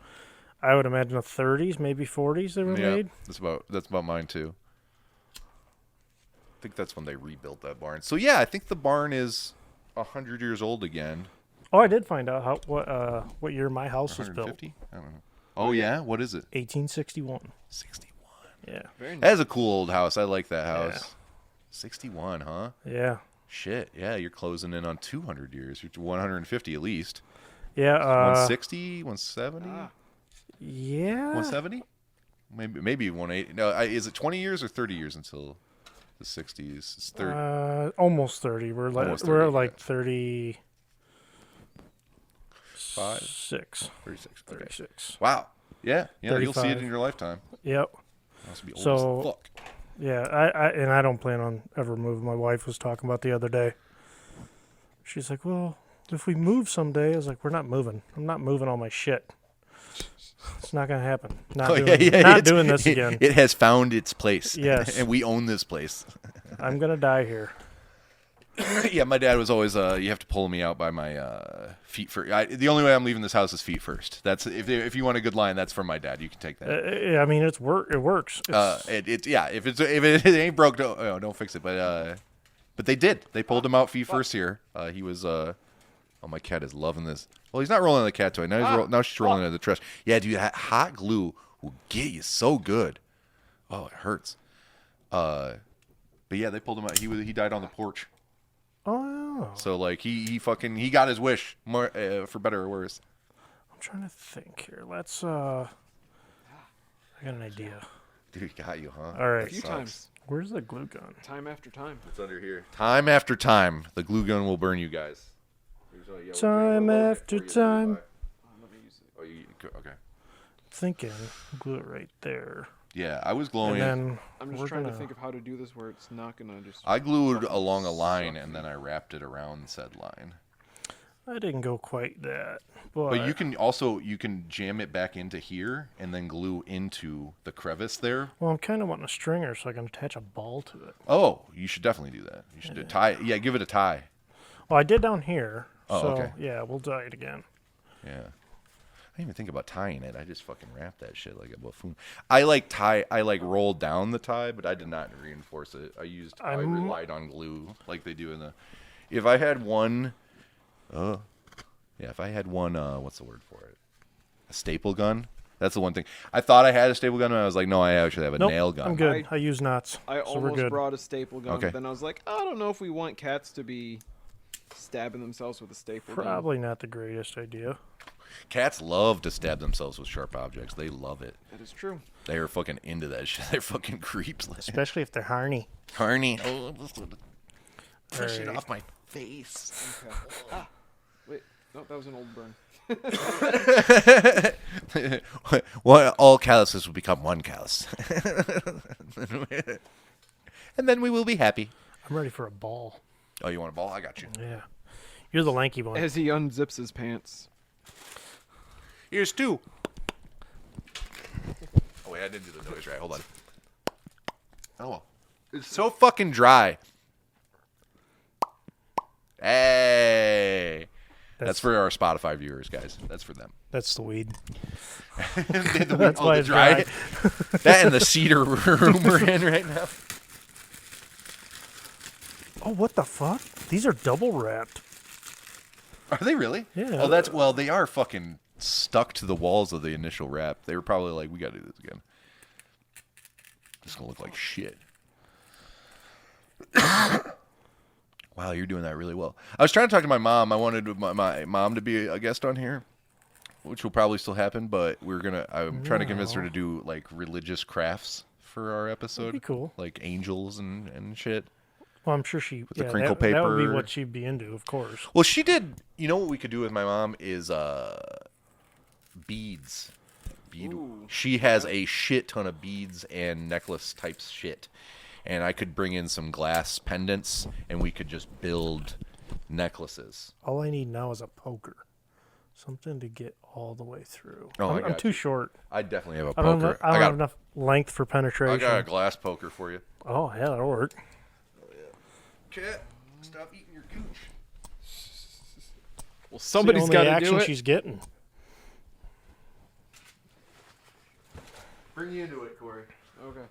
I would imagine, the 30s, maybe 40s they were made. That's about mine too. I think that's when they rebuilt that barn. So yeah, I think the barn is 100 years old again. Oh, I did find out what year my house was built. 150? I don't know. Oh yeah, what is it? 1861. 61. Yeah. Very nice. That is a cool old house. I like that house. Yeah. 61, huh? Yeah. Shit. Yeah, you're closing in on 200 years. You're 150 at least. Yeah. 160, 170? Yeah. 170? Maybe 180. No, is it 20 years or 30 years until the 60s? It's 30. Almost 30. We're like Almost 30, we're like 30. 36. 36. Wow. Yeah. Yeah, you'll see it 35. in your lifetime. Yep. Must be old So- as fuck. Yeah, I don't plan on ever moving. My wife was talking about the other day. She's like, well, if we move someday, I was like, we're not moving. I'm not moving all my shit. It's not gonna happen. Not doing this again. It has found its place. Yes. And we own this place. I'm gonna die here. Yeah, my dad was always, you have to pull me out by my feet first. The only way I'm leaving this house is feet first. That's if you want a good line, that's from my dad. You can take that. I mean, it works. If it ain't broke, don't fix it. But they did. They pulled him out feet first here. He was Oh, my cat is loving this. Well, he's not rolling on the cat toy. Now she's rolling into the trash. Yeah, dude, that hot glue will get you so good. Oh, it hurts. But yeah, they pulled him out. He died on the porch. Oh. So like he got his wish, more for better or worse. I'm trying to think here. Let's I got an idea. Dude, he got you, huh? All right. A few times. Where's the glue gun? Time after time. It's under here. Time after time, the glue gun will burn you guys. Time after time. Let me use it. Oh, okay. Thinking, glue it right there. Yeah, I was And glowing. then I'm just trying to think of how to do this where it's not gonna just. I glued along a line and then I wrapped it around said line. I didn't go quite that, but But you can jam it back into here and then glue into the crevice there. well, I'm kind of wanting a stringer so I can attach a ball to it. Oh, you should definitely do that. You should do tie. Yeah, give it a tie. Well, I did down here. Oh, so, okay. yeah, we'll tie it again. Yeah. I didn't even think about tying it. I just fucking wrap that shit like a buffoon. I rolled down the tie, but I did not reinforce it. I relied on glue like they do in the. If I had one, what's the word for it? A staple gun. That's the one thing. I thought I had a staple gun, and I was like, no, I actually have a Nope, nail gun. I'm good. I use knots. I so we're almost good. brought a staple gun, Okay. but then I was like, I don't know if we want cats to be stabbing themselves with a staple gun. Probably not the greatest idea. Cats love to stab themselves with sharp objects. They love it. That is true. They are fucking into that shit. They're fucking creeps. Especially if they're harny. Carney. Oh, push it Alright. off my face. Okay. Wait. No, that was an old burn. Well, all calluses will become one callus. And then we will be happy. I'm ready for a ball. Oh, you want a ball? I got you. Yeah. You're the lanky one. As he unzips his pants. Here's two. Oh, wait, I didn't do the noise right. Hold on. Oh, well. It's so fucking dry. Hey. That's for our Spotify viewers, guys. That's for them. That's the weed. That's why it's dry. That and the cedar room we're in right now. Oh, what the fuck? These are double wrapped. Are they really? Yeah. Oh, they are fucking stuck to the walls of the initial wrap. They were probably like, we gotta do this again. It's gonna look like shit. Wow, you're doing that really well. I was trying to talk to my mom. I wanted my mom to be a guest on here, which will probably still happen, but I'm trying to convince her to do like religious crafts for our episode. That'd be cool. Like angels and shit. Well, I'm sure she. the Yeah, crinkle that would be paper. what she'd be into, of course. Well, she did. You know what we could do with my mom is beads. Ooh. She has a shit ton of beads and necklace type shit. And I could bring in some glass pendants, and we could just build necklaces. All I need now is a poker. Something to get all the way through. Oh, I'm too short. I definitely have a I don't, poker. I don't have enough length for I penetration. got a glass poker for you. Oh, yeah, that'll work. Cat, stop eating your gooch. Well, It's somebody's the got only to action do it. she's getting. Bring you into it, Cory. Okay.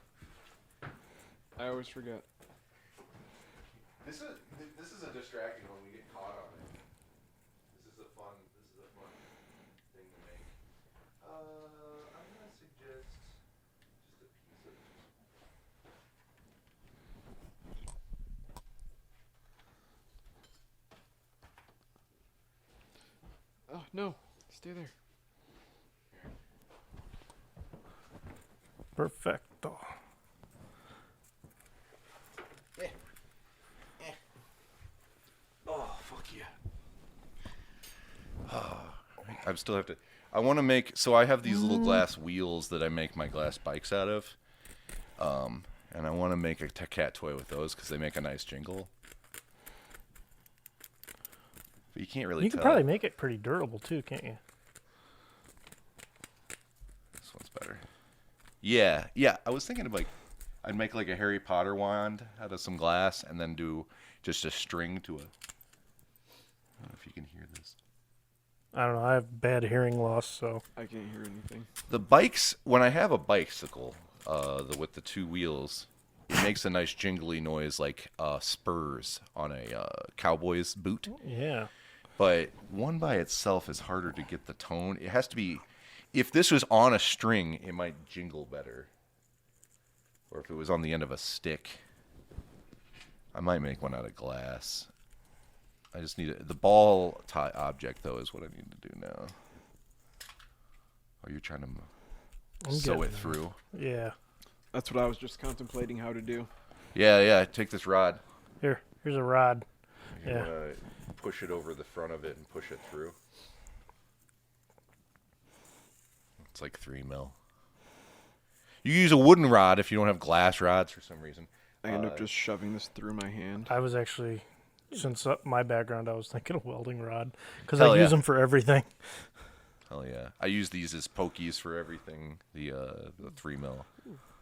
I always forget. This is a distraction when we get caught on it. This is a fun thing to make. I'm gonna suggest just a piece of. Oh no! Stay there. Perfecto. Oh, fuck yeah. I still have to. I want to make. So I have these little glass wheels that I make my glass bikes out of. And I want to make a cat toy with those because they make a nice jingle. But you can't really You tell. could probably make it pretty durable, too, can't you? This one's better. Yeah. I was thinking of I'd make like a Harry Potter wand out of some glass and then do just a string to a. I don't know if you can hear this. I don't know. I have bad hearing loss, so. I can't hear anything. The bikes, when I have a bicycle, with the two wheels, it makes a nice jingly noise like spurs on a cowboy's boot. Yeah. But one by itself is harder to get the tone. It has to be, if this was on a string, it might jingle better. Or if it was on the end of a stick. I might make one out of glass. I just need the ball tie object, though, is what I need to do now. Oh, you're trying to sew it through? Yeah. That's what I was just contemplating how to do. Yeah. Take this rod. Here's a rod. You're Yeah. gonna push it over the front of it and push it through. It's like 3 mil. You use a wooden rod if you don't have glass rods for some reason. I end up just shoving this through my hand. I was actually, since my background, I was thinking a welding rod because Hell I yeah. use them for everything. Hell yeah. I use these as pokies for everything. The 3 mil.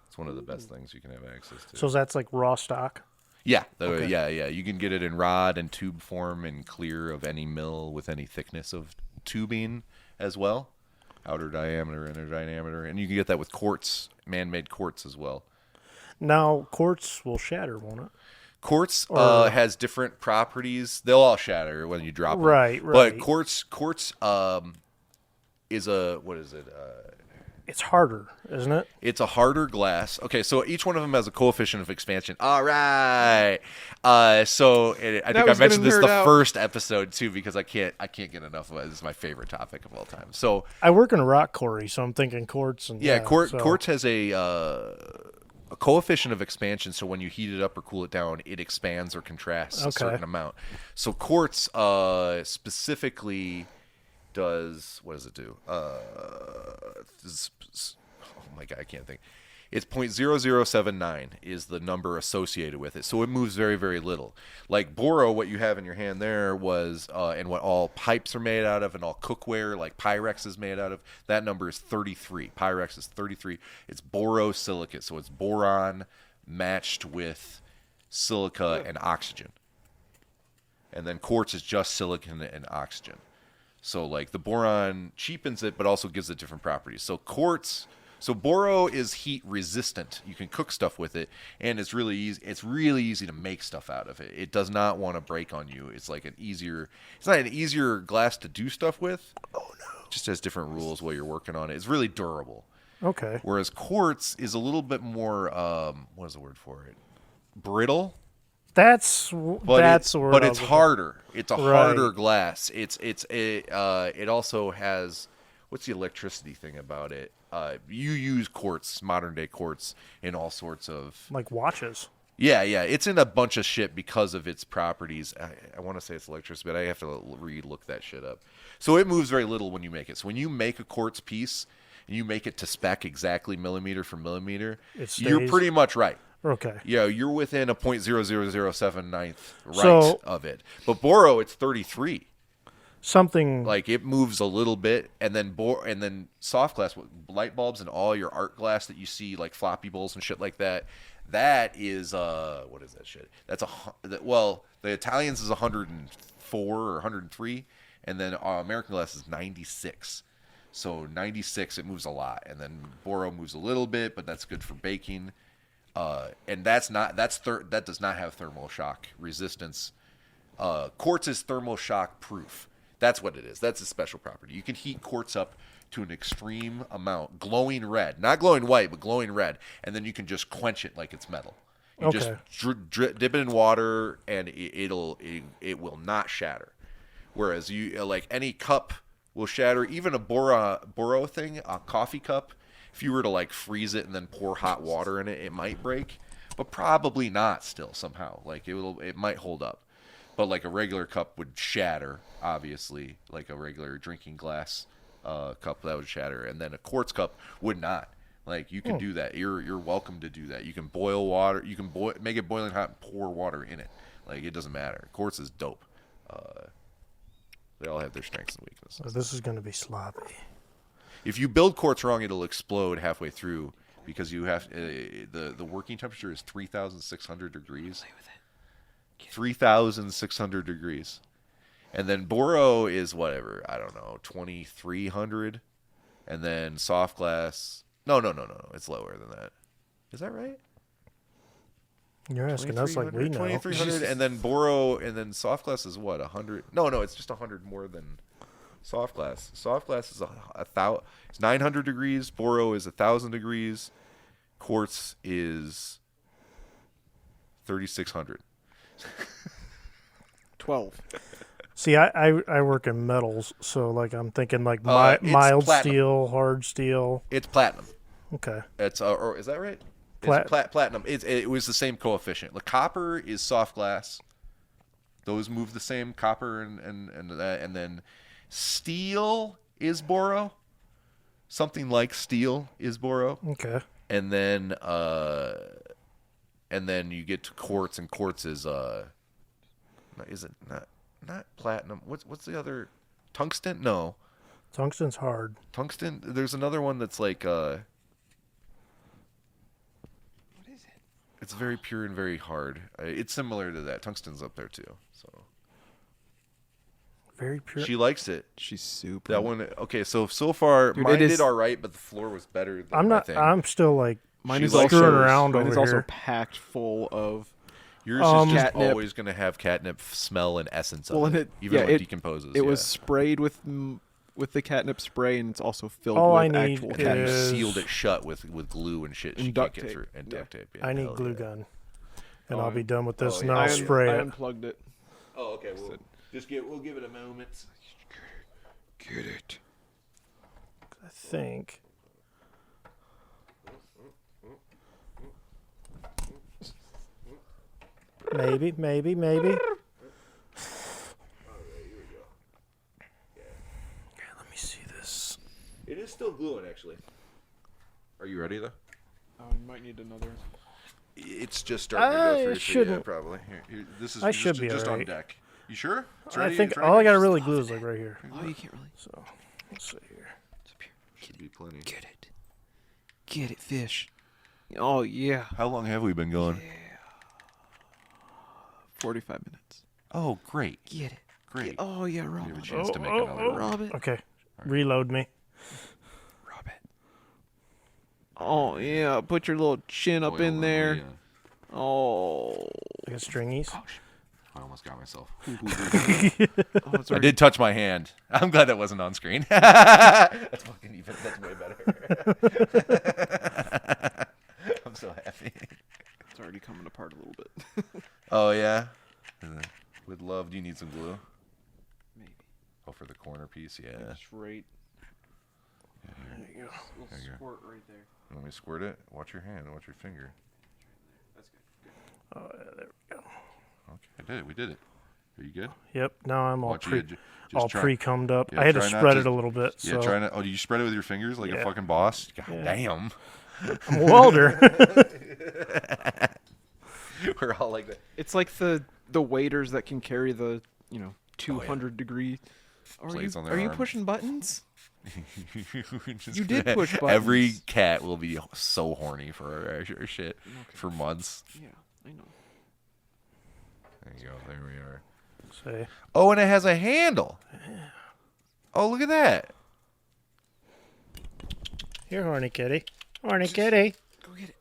It's one of the best things you can have access to. So that's like raw stock. Yeah, Okay. yeah. You can get it in rod and tube form and clear of any mill with any thickness of tubing as well. Outer diameter, inner diameter. And you can get that with quartz, man-made quartz as well. Now quartz will shatter, won't it? Quartz Or- has different properties. They'll all shatter when you drop them. Right. But quartz is a, what is it? It's harder, isn't it? It's a harder glass. Okay, so each one of them has a coefficient of expansion. All right. I think I was mentioned gonna this the nerd out. first episode too because I can't get enough of it. This is my favorite topic of all time. So I work in a rock quarry, so I'm thinking quartz and so- quartz has a coefficient of expansion. So when you heat it up or cool it down, it expands or contracts a Okay. certain amount. So quartz specifically does, what does it do? Oh my god, I can't think. It's 0.0079 is the number associated with it, so it moves very, very little. Like boro, what you have in your hand there was, and what all pipes are made out of, and all cookware, like Pyrex is made out of. That number is 33. Pyrex is 33. It's borosilicate, so it's boron matched with silica and oxygen. And then quartz is just silicon and oxygen. So like the boron cheapens it, but also gives it different properties. So boro is heat resistant. You can cook stuff with it, and it's really easy. It's really easy to make stuff out of it. It does not want to break on you. It's like it's not an easier glass to do stuff with. Oh no! It just has different rules while you're working on it. It's really durable. Okay. Whereas quartz is a little bit more, what is the word for it? Brittle. That's the word. But I was it's looking- harder. It's a Right. harder glass. It also has, what's the electricity thing about it? You use quartz, modern day quartz, in all sorts of like watches. yeah. It's in a bunch of shit because of its properties. I want to say it's electricity, but I have to re-look that shit up. So it moves very little when you make it. So when you make a quartz piece and you make it to spec exactly millimeter for millimeter, It you're stays- pretty much right. Okay. Yeah, you're within a 0.00079th right So- of it. But boro, it's 33. Something Like it moves a little bit, and then soft glass, light bulbs, and all your art glass that you see, like floppy bowls and shit like that. That is what is that shit? That's the Italians is 104 or 103, and then American glass is 96. So 96, it moves a lot, and then boro moves a little bit, but that's good for baking. And that does not have thermal shock resistance. Quartz is thermal shock proof. That's what it is. That's a special property. You can heat quartz up to an extreme amount, glowing red, not glowing white, but glowing red, and then you can just quench it like it's metal. You just dip it in water, and it will not shatter. Whereas you like any cup will shatter, even a boro thing, a coffee cup. If you were to like freeze it and then pour hot water in it, it might break, but probably not. Still somehow, like it might hold up. But like a regular cup would shatter, obviously, like a regular drinking glass cup that would shatter, and then a quartz cup would not. Like you can do that. You're welcome to do that. You can boil water. You can make it boiling hot and pour water in it. Like it doesn't matter. Quartz is dope. They all have their strengths and weaknesses. So this is going to be sloppy. If you build quartz wrong, it'll explode halfway through because you have the working temperature is 3,600 degrees. 3,600 degrees. And then boro is whatever, I don't know, 2,300. And then soft glass, no, it's lower than that. Is that right? You're asking us like we know. 2,300, and then Boro, and then soft glass is what, 100? No, it's just 100 more than soft glass. Soft glass is it's 900 degrees. Boro is 1,000 degrees. Quartz is 3,600. 12. See, I work in metals, so like I'm thinking like It's mild platinum. steel, hard steel. It's platinum. Okay. It's or is that right? Platinum. It was the same coefficient. Like copper is soft glass. Those move the same, copper and then steel is Boro. Something like steel is Boro. Okay. And then you get to quartz, and quartz is it not platinum? What's the other? Tungsten? No. Tungsten's hard. Tungsten. There's another one that's like What is it? it's very pure and very hard. It's similar to that. Tungsten's up there too. So Very pure. she likes it. She's super. That one. Okay, so far Dude, mine it is- did all right, but the floor was better. Than I'm my not. thing. I'm still like Mine She is likes also screwing around mine over is also here. packed full of. Yours is just Catnip. always going to have catnip smell and essence of Well, it, and even when it it decomposes. It was sprayed with the catnip spray, and it's also filled All with I need actual and catnip. you is- sealed it shut with glue and shit. And She duct can't get tape. through and Yeah. duct tape. Yeah, I need hell glue yeah. gun, and Oh, I'll be done with this, oh, and yeah. I'll spray I it. unplugged it. Oh, okay. We'll give it a moment. Get it. I think. Maybe. Okay, let me see this. It is still gluing, actually. Are you ready though? Oh, you might need another. It's just starting to go through. I So yeah, shouldn't. probably. Here, this is I just, should be just on alright. deck. You sure? It's I ready? think It's ready? all I gotta really glue is like right here. Oh, you can't really. So let's see here. It's up here. Should be plenty. Get it. Get it, fish. Oh yeah. How long have we been going? 45 minutes. Oh, great. Get it. Great. Oh yeah, We rob have a it. chance to make another one. Rob it. Okay, reload me. Rob it. Oh yeah, put your little chin up in there. Oh. Like a stringies. I almost got myself. Oh, it's I already- did touch my hand. I'm glad that wasn't on screen. That's fucking even. That's way better. I'm so happy. It's already coming apart a little bit. Oh yeah. With love, do you need some glue? Maybe. Oh, for the corner piece, yeah. Just right. There you go. Little There you go. squirt right there. Let me squirt it. Watch your hand. Watch your finger. That's good. Oh, yeah, there we go. Okay, I did it. We did it. Are you good? Yep. Now I'm all Watch you. all pre-cummed up. yeah, I had to try not spread to- it a little bit. Yeah, So try not. Oh, do you spread it with your fingers like a Yeah. fucking boss? God Yeah. damn. I'm a welder. We're all like that. It's like the waiters that can carry the 200 degree. Plates on their Are you arms. pushing buttons? Just You did gonna- push Every buttons. cat will be so horny for our shit for months. Yeah, I know. There you go. There we are. Say, Oh, and it has a handle. Oh, look at that. here, horny kitty. Horny kitty. Go get it.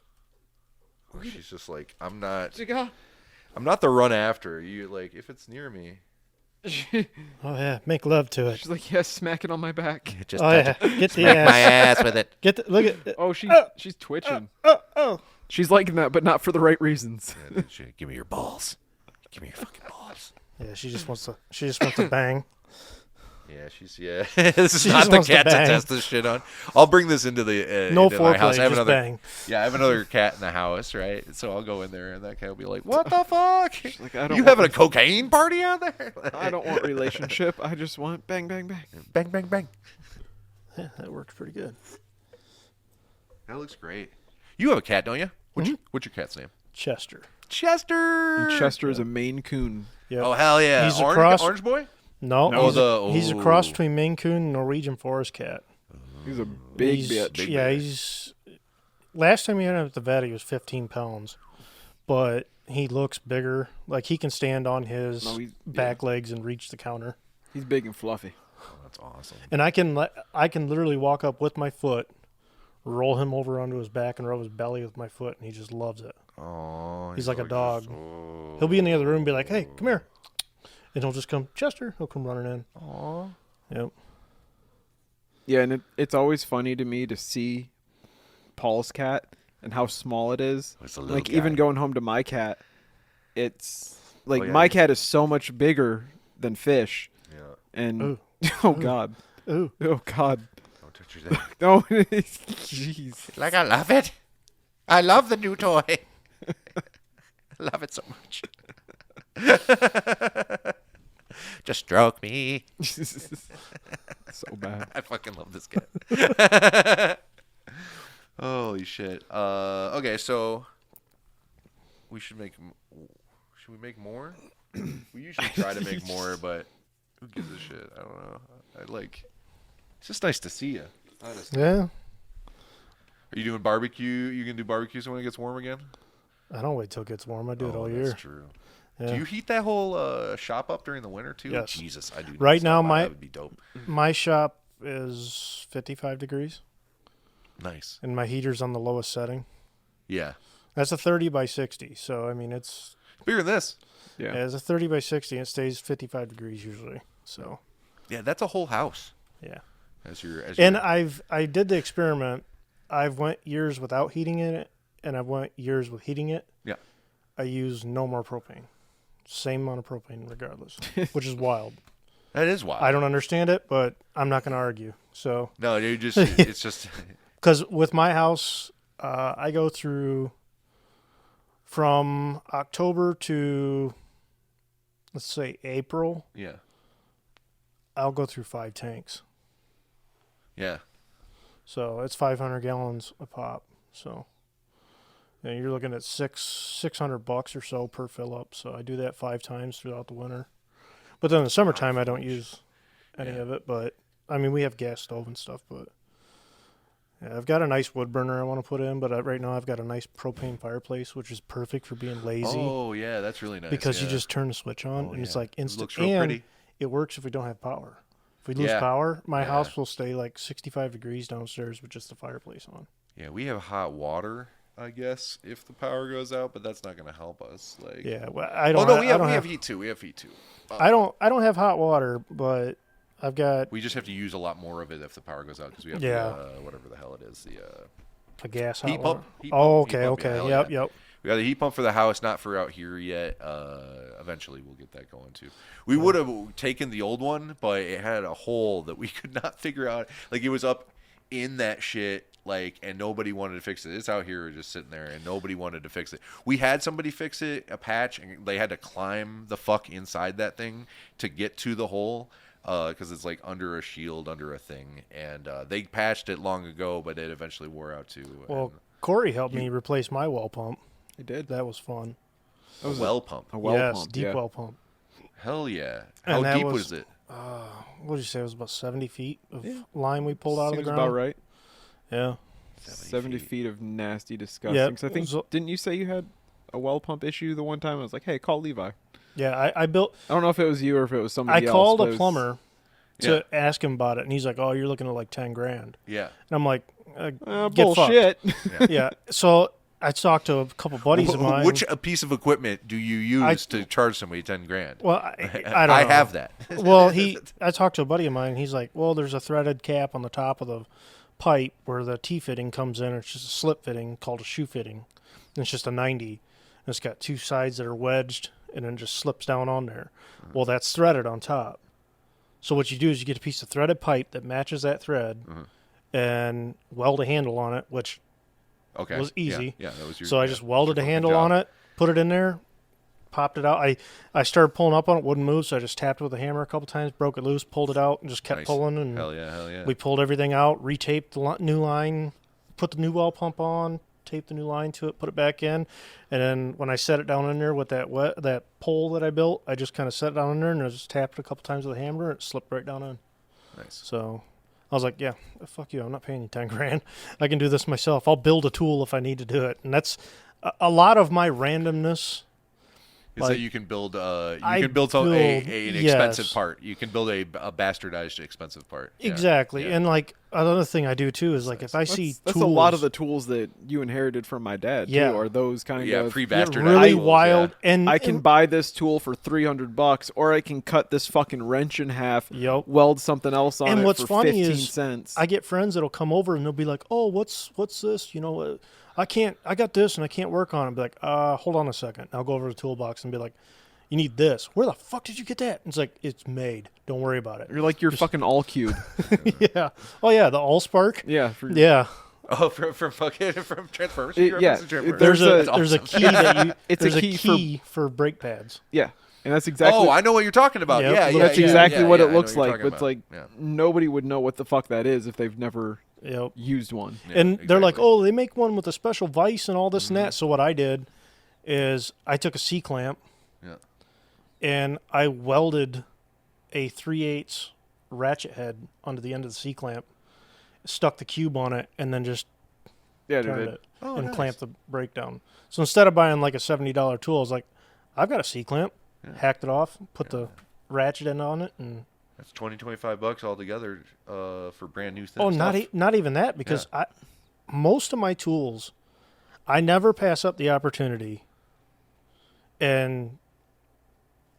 She's just like, I'm not Jigga. the run after. You like if it's near me. Oh yeah, make love to it. She's like, yes, smack it on my back. Just Oh touch yeah, it. get the Smack my ass. ass with it. Get the look at. Oh, she's twitching. Oh. She's liking that, but not for the right reasons. Yeah, dude, shit, give me your balls. Give me your fucking balls. Yeah, she just wants to bang. Yeah, this is She not just the wants to cat to bang. test this shit on. I'll bring this into the No into my house. foreplay, I have just another. bang. Yeah, I have another cat in the house, right? So I'll go in there, and that cat will be like, "What the fuck? like, I don't You want having a cocaine party out there? I don't want relationship. I just want bang, bang, bang. bang, bang, bang." Yeah, that worked pretty good. That looks great. You have a cat, don't you? What's your cat's name? Chester. Chester. And Chester is a Maine Coon. Yep. Oh hell yeah! He's Orange, across- orange boy. No, No, he's a cross between Maine Coon and Norwegian Forest Cat. He's a big He's- bitch. Big yeah, bear. he's. Last time he went up at the vet, he was 15 pounds, but he looks bigger. Like he can stand on his No, back legs and reach the counter. He's big and fluffy. Oh, that's awesome. And I can literally walk up with my foot, roll him over onto his back and rub his belly with my foot, and he just loves it. Oh, He's like a dog. He'll be in the other room and be like, hey, come here. And he'll just come, Chester, he'll come running in. Oh. Yep. Yeah, and it's always funny to me to see Paul's cat and how small it is. It's a little Like, guy. even going home to my cat, it's like yeah, my cat is so much bigger than Fish. Yeah. And Ooh. oh god, Ooh. oh god, Don't touch your thing. no, jeez. Like, I love it. I love the new toy. I love it so much. Just stroke me. So bad. I fucking love this cat. Holy shit. Okay, so we should make. Should we make more? We usually try to make more, but who gives a shit? I don't know. It's just nice to see you. Honestly. Yeah. Are you doing barbecue? You gonna do barbecue so when it gets warm again? I don't wait till it gets warm. I do it all That's year. true. Yeah. Do you heat that whole shop up during the winter too? Yes. Jesus, I do. Right now, that would be dope. My shop is 55 degrees, Nice. and my heater's on the lowest setting. Yeah. That's a 30 by 60. So, I mean, it's Bigger than this. Yeah. it's a 30 by 60, and it stays 55 degrees usually. So, Yeah, that's a whole house. yeah. And I did the experiment. I've went years without heating it, and I've went years with heating it. Yeah. I use no more propane. Same amount of propane regardless, which is wild. that is wild. I don't understand it, but I'm not going to argue. So, No, you just it's just because with my house, I go through from October to, let's say, April. yeah. I'll go through 5 tanks. Yeah. So it's 500 gallons a pop. So you're looking at $600 or so per fill up. So I do that 5 times throughout the winter. But then in the summertime, I don't use any of it. But I mean, we have gas stove and stuff. But yeah, I've got a nice wood burner I want to put in. But right now, I've got a nice propane fireplace, which is perfect for being lazy. Oh yeah, that's really nice. because yeah. you just turn the switch on and it's yeah. like It instant. looks real and pretty. it works if we don't have power. If we lose Yeah. power, my Yeah. house will stay like 65 degrees downstairs with just the fireplace on. Yeah, we have hot water, I guess, if the power goes out, but that's not going to help us. Like, Yeah, well, I don't. oh no, I we don't have heat too. We have heat too. I don't have hot water, but I've got We just have to use a lot more of it if the power goes out because we have Yeah. the, whatever the hell it is, the a gas hot heat water. pump. Heat Oh, pump, heat okay, pump, yeah, okay. hell Yep, yeah. yep. We got a heat pump for the house, not for out here yet. Eventually, we'll get that going too. We would have taken the old one, but it had a hole that we could not figure out. Like it was up in that shit, like, and nobody wanted to fix it. It's out here just sitting there, and nobody wanted to fix it. We had somebody fix it, a patch, and they had to climb the fuck inside that thing to get to the hole. Because it's like under a shield, under a thing, and they patched it long ago, but it eventually wore out too. Well, Cory helped me replace my well pump. He did. That was fun. and a well pump. A well yes, pump. deep yeah. well pump. Hell yeah! And How that deep was- was it? What did you say? It was about 70 feet of Yeah. line we pulled out of the Seems ground. about right. Yeah. 70 feet of nasty, disgusting. Yep. 'Cause I think So- didn't you say you had a well pump issue the one time? I was like, hey, call Levi. Yeah, I built. I don't know if it was you or if it was I somebody else. called but it a was- plumber to ask him about it, and he's like, "Oh, you're looking at like 10 grand." Yeah. And I'm like, "Get bullshit. fucked." Yeah. So I talked to a couple buddies of mine. Which piece of equipment do you use to charge somebody 10 grand? Well, I don't know. I have that. Well, I talked to a buddy of mine, and he's like, "Well, there's a threaded cap on the top of the pipe where the T-fitting comes in. It's just a slip fitting called a shoe fitting. And it's just a 90. And it's got 2 sides that are wedged, and then just slips down on there. Well, that's threaded on top. So what you do is you get a piece of threaded pipe that matches that thread, and weld a handle on it, which Okay. was easy. Yeah, that was your. so I just welded a fucking handle job. on it, put it in there, popped it out. I started pulling up on it, wouldn't move, so I just tapped it with a hammer a couple times, broke it loose, pulled it out, and just kept Nice. pulling. And Hell yeah. we pulled everything out, retaped the new line, put the new well pump on, taped the new line to it, put it back in, and then when I set it down in there with that pole that I built, I just kind of set it down in there and I just tapped it a couple times with a hammer, and it slipped right down in. Nice. So I was like, yeah, fuck you. I'm not paying you 10 grand. I can do this myself. I'll build a tool if I need to do it. And that's a lot of my randomness Is that you can build an expensive part. You can build a bastardized expensive part. Yeah. Exactly. Yeah. And like another thing I do too is like if I see That's tools, a lot of the tools that you inherited from my dad Yeah. too, are those kind of pre-bastardized really tools, wild. yeah. And I can buy this tool for $300, or I can cut this fucking wrench in half, Yep. weld something else on And it what's for funny 15 is cents. I get friends that'll come over and they'll be like, "Oh, what's this? You know, I got this and I can't work on it." Be like, hold on a second. I'll go over to the toolbox and be like, "You need this. Where the fuck did you get that?" And it's like, "It's made. Don't worry about it." You're like your fucking all cube. Yeah. Oh yeah, the Allspark. Yeah. Yeah. Oh, from Transformers. Yeah. There's a awesome. key that you. It's there's a a key key for brake pads. Yeah. And that's exactly. Oh, I know what you're talking about. Yep. Yeah, That's yeah, exactly yeah, what yeah, it I know looks what you're like. talking But it's like about. nobody would know what the fuck that is if they've never Yep. used one. Yeah, And they're like, exactly. "Oh, they make one with a special vise and all this and that." So what I did is I took a C clamp Yeah. and I welded a 3/8 ratchet head onto the end of the C clamp, stuck the cube on it, and then just Yeah, turned dude. it Oh, and nice. clamped the brake down. So instead of buying like a $70 tool, I was like, I've got a C clamp, hacked it off, put the ratchet end on it, and That's $25 altogether for brand new stuff. oh, not even that, because most of my tools, I never pass up the opportunity, and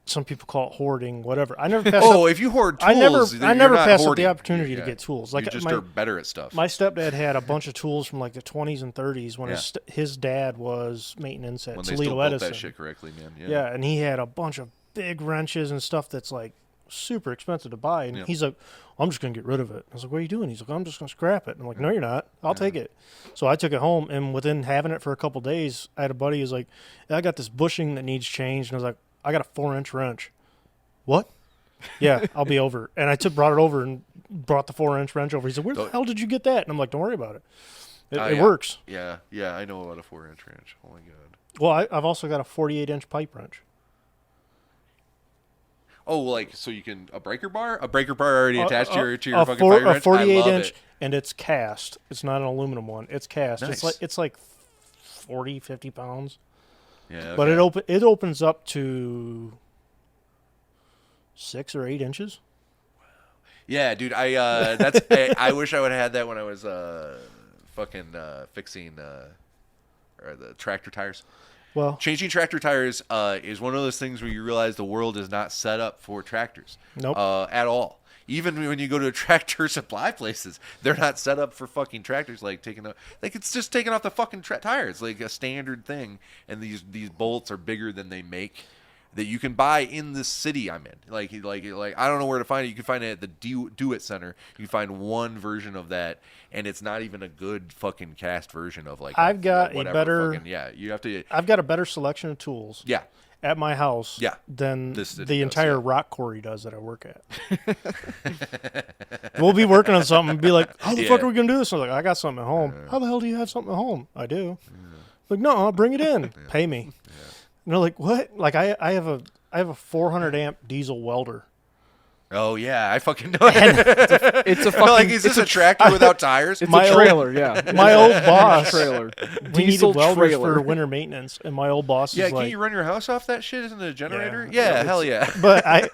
some people call it hoarding, whatever. I never pass up. if you hoard tools, I never you're not pass up hoarding. the opportunity to Yeah. get tools. You Like just my, are better at stuff. my stepdad had a bunch of tools from like the 20s and 30s when Yeah. his dad was maintenance at when they Toledo still built Edison. that shit correctly, man. Yeah, and he had a bunch of big wrenches and stuff that's like super expensive to buy. And Yeah. he's like, I'm just going to get rid of it. I was like, what are you doing? He's like, I'm just going to scrap it. And I'm like, no, you're not. I'll take it. So I took it home, and within having it for a couple days, I had a buddy who's like, I got this bushing that needs changed. And I was like, I got a 4-inch wrench. What? Yeah, I'll be over. And I brought it over and brought the 4-inch wrench over. He said, where the hell did you get that? And I'm like, don't worry about it. It works. Yeah, I know about a 4-inch wrench. Oh my god. Well, I've also got a 48-inch pipe wrench. Oh, like so you can a breaker bar already attached to your fucking a fire wrench. 48-inch, and it's cast. It's not an aluminum one. It's cast. Nice. It's like 40, 50 pounds. Yeah, But okay. it opens up to 6 or 8 inches. Yeah, dude. I wish I would have had that when I was fixing or the tractor tires. Well, Changing tractor tires is one of those things where you realize the world is not set up for tractors. Nope. At all. Even when you go to tractor supply places, they're not set up for fucking tractors. It's just taking off the fucking tires, like a standard thing. And these bolts are bigger than they make. That you can buy in the city I'm in. Like I don't know where to find it. You can find it at the Do It Center. You can find one version of that, and it's not even a good fucking cast version of like. I've got whatever a better. fucking, you have to. I've got a better selection of tools. Yeah. At my house. Yeah. Than The the entire rock quarry does that I work at. We'll be working on something and be like, how the fuck are we gonna do this? I'm like, I got something at home. How the hell do you have something at home? I do. Like, no, I'll bring it in. Pay me. And they're like, what? Like I have a 400 amp diesel welder. Oh yeah, I fucking know. It's a fucking. Like, is this a tractor without tires? It's My a old- trailer, yeah. My old boss. trailer. We Diesel needed welders trailer. for winter maintenance, and my old boss Yeah, is can like, you run your house off that shit? Isn't it a generator? Yeah, Yeah, hell yeah. but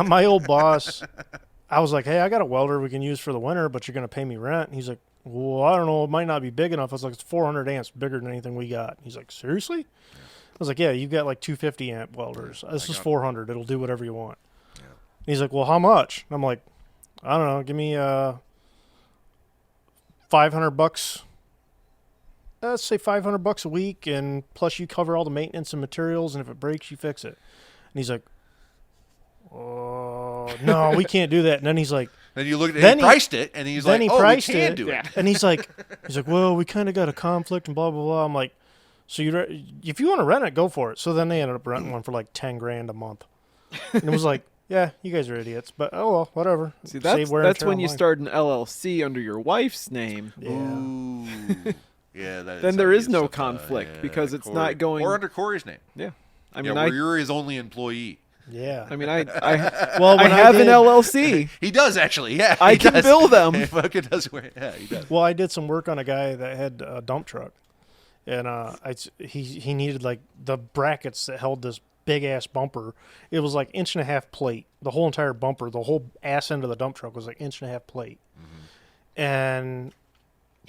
my old boss, I was like, hey, I got a welder we can use for the winter, but you're going to pay me rent. And he's like, well, I don't know. It might not be big enough. I was like, it's 400 amps, bigger than anything we got. He's like, seriously? I was like, yeah, you've got like 250 amp welders. This is 400. It'll do whatever you want. Yeah. He's like, well, how much? And I'm like, I don't know. Give me $500. Let's say $500 a week, and plus you cover all the maintenance and materials, and if it breaks, you fix it. And he's like, oh, no, we can't do that. And then he's like, Then you look at Then he he- priced it, and he's then like, he "Oh, we priced can it. do it." and he's like, well, we kind of got a conflict and blah, blah, blah. I'm like, so if you want to rent it, go for it. So then they ended up renting one for like 10 grand a month. And it was like, yeah, you guys are idiots, but oh well, whatever. See, Save wear and that's tear when on you mine. start an LLC under your wife's name. Yeah. Ooh. Yeah, that Then how there he is gets no stuff, conflict because it's not going- or under Cory's name. Yeah. I I mean, where you're his only employee. Yeah. I mean, I Well, I when have an did- LLC. He does actually. Yeah, I he can does. bill them. He fucking does. Yeah, he does. Well, I did some work on a guy that had a dump truck, and he needed like the brackets that held this big ass bumper. It was like 1.5 inch plate. The whole entire bumper, the whole ass end of the dump truck was like 1.5 inch plate, and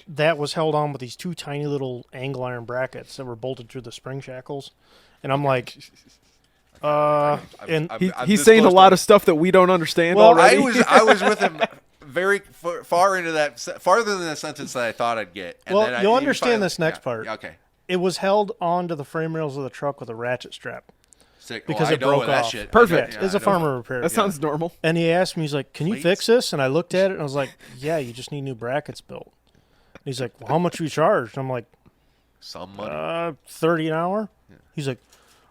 that was held on with these 2 tiny little angle iron brackets that were bolted through the spring shackles. And I'm like, and he's saying a lot of stuff that we don't understand already. I was with him very far into that, farther than the sentence that I thought I'd get. And well, then you'll understand this next part. Okay. It was held onto the frame rails of the truck with a ratchet strap. Sick. Because it it broke that off. shit. Perfect. It's a farmer repair. That sounds normal. And he asked me, he's like, "Can you fix this?" And I looked at it and I was like, "Yeah, you just need new brackets built." And he's like, "Well, how much do you charge?" And I'm like, some money. 30 an hour. Yeah. He's like,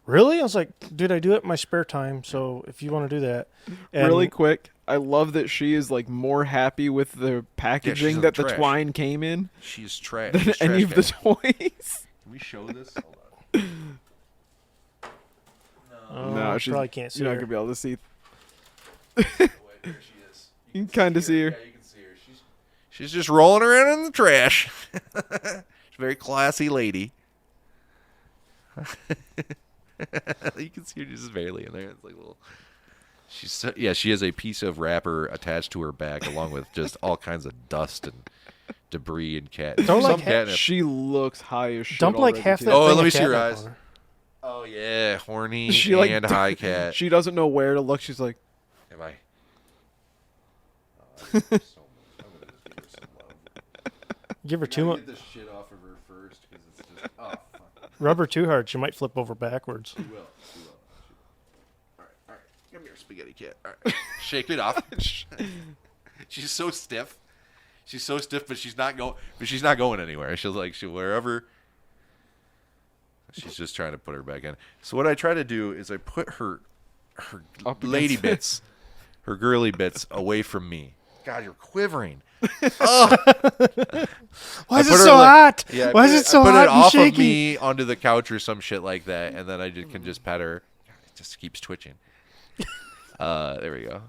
"Really?" I was like, "Dude, I do it in my spare time. So if you want to do that." And really quick, I love that she is like more happy with the packaging that the twine came in. She's trash. Than any of the toys. Can we show this? Hold on. No, she probably can't see. You're her. not gonna be able to see. Wait, there she is. You can kind of see her. Yeah, you can see her. She's just rolling around in the trash. She's a very classy lady. You can see her just barely in there. It's like little. She has a piece of wrapper attached to her back, along with just all kinds of dust and debris and cat. She looks high as shit. Dump like already, half too. that. Oh, thing let me of see your catnip eyes. on her. Oh yeah, horny She like and high cat. She doesn't know where to look. She's like, Am I? I'm gonna just give her some love. Give her too much. Get this shit off of her first, because it's just fuck. Rub her too hard. She might flip over backwards. She will. All right. Come here, spaghetti cat. All right, shake it off. She's so stiff. But she's not going. But she's not going anywhere. She'll wherever. She's just trying to put her back in. So what I try to do is I put her lady bits, her girly bits away from me. God, you're quivering. Oh. Why is it so hot? Yeah, Why is it so hot? hot Put it off shaky? of me onto the couch or some shit like that, and then I can just pet her. It just keeps twitching. There we go.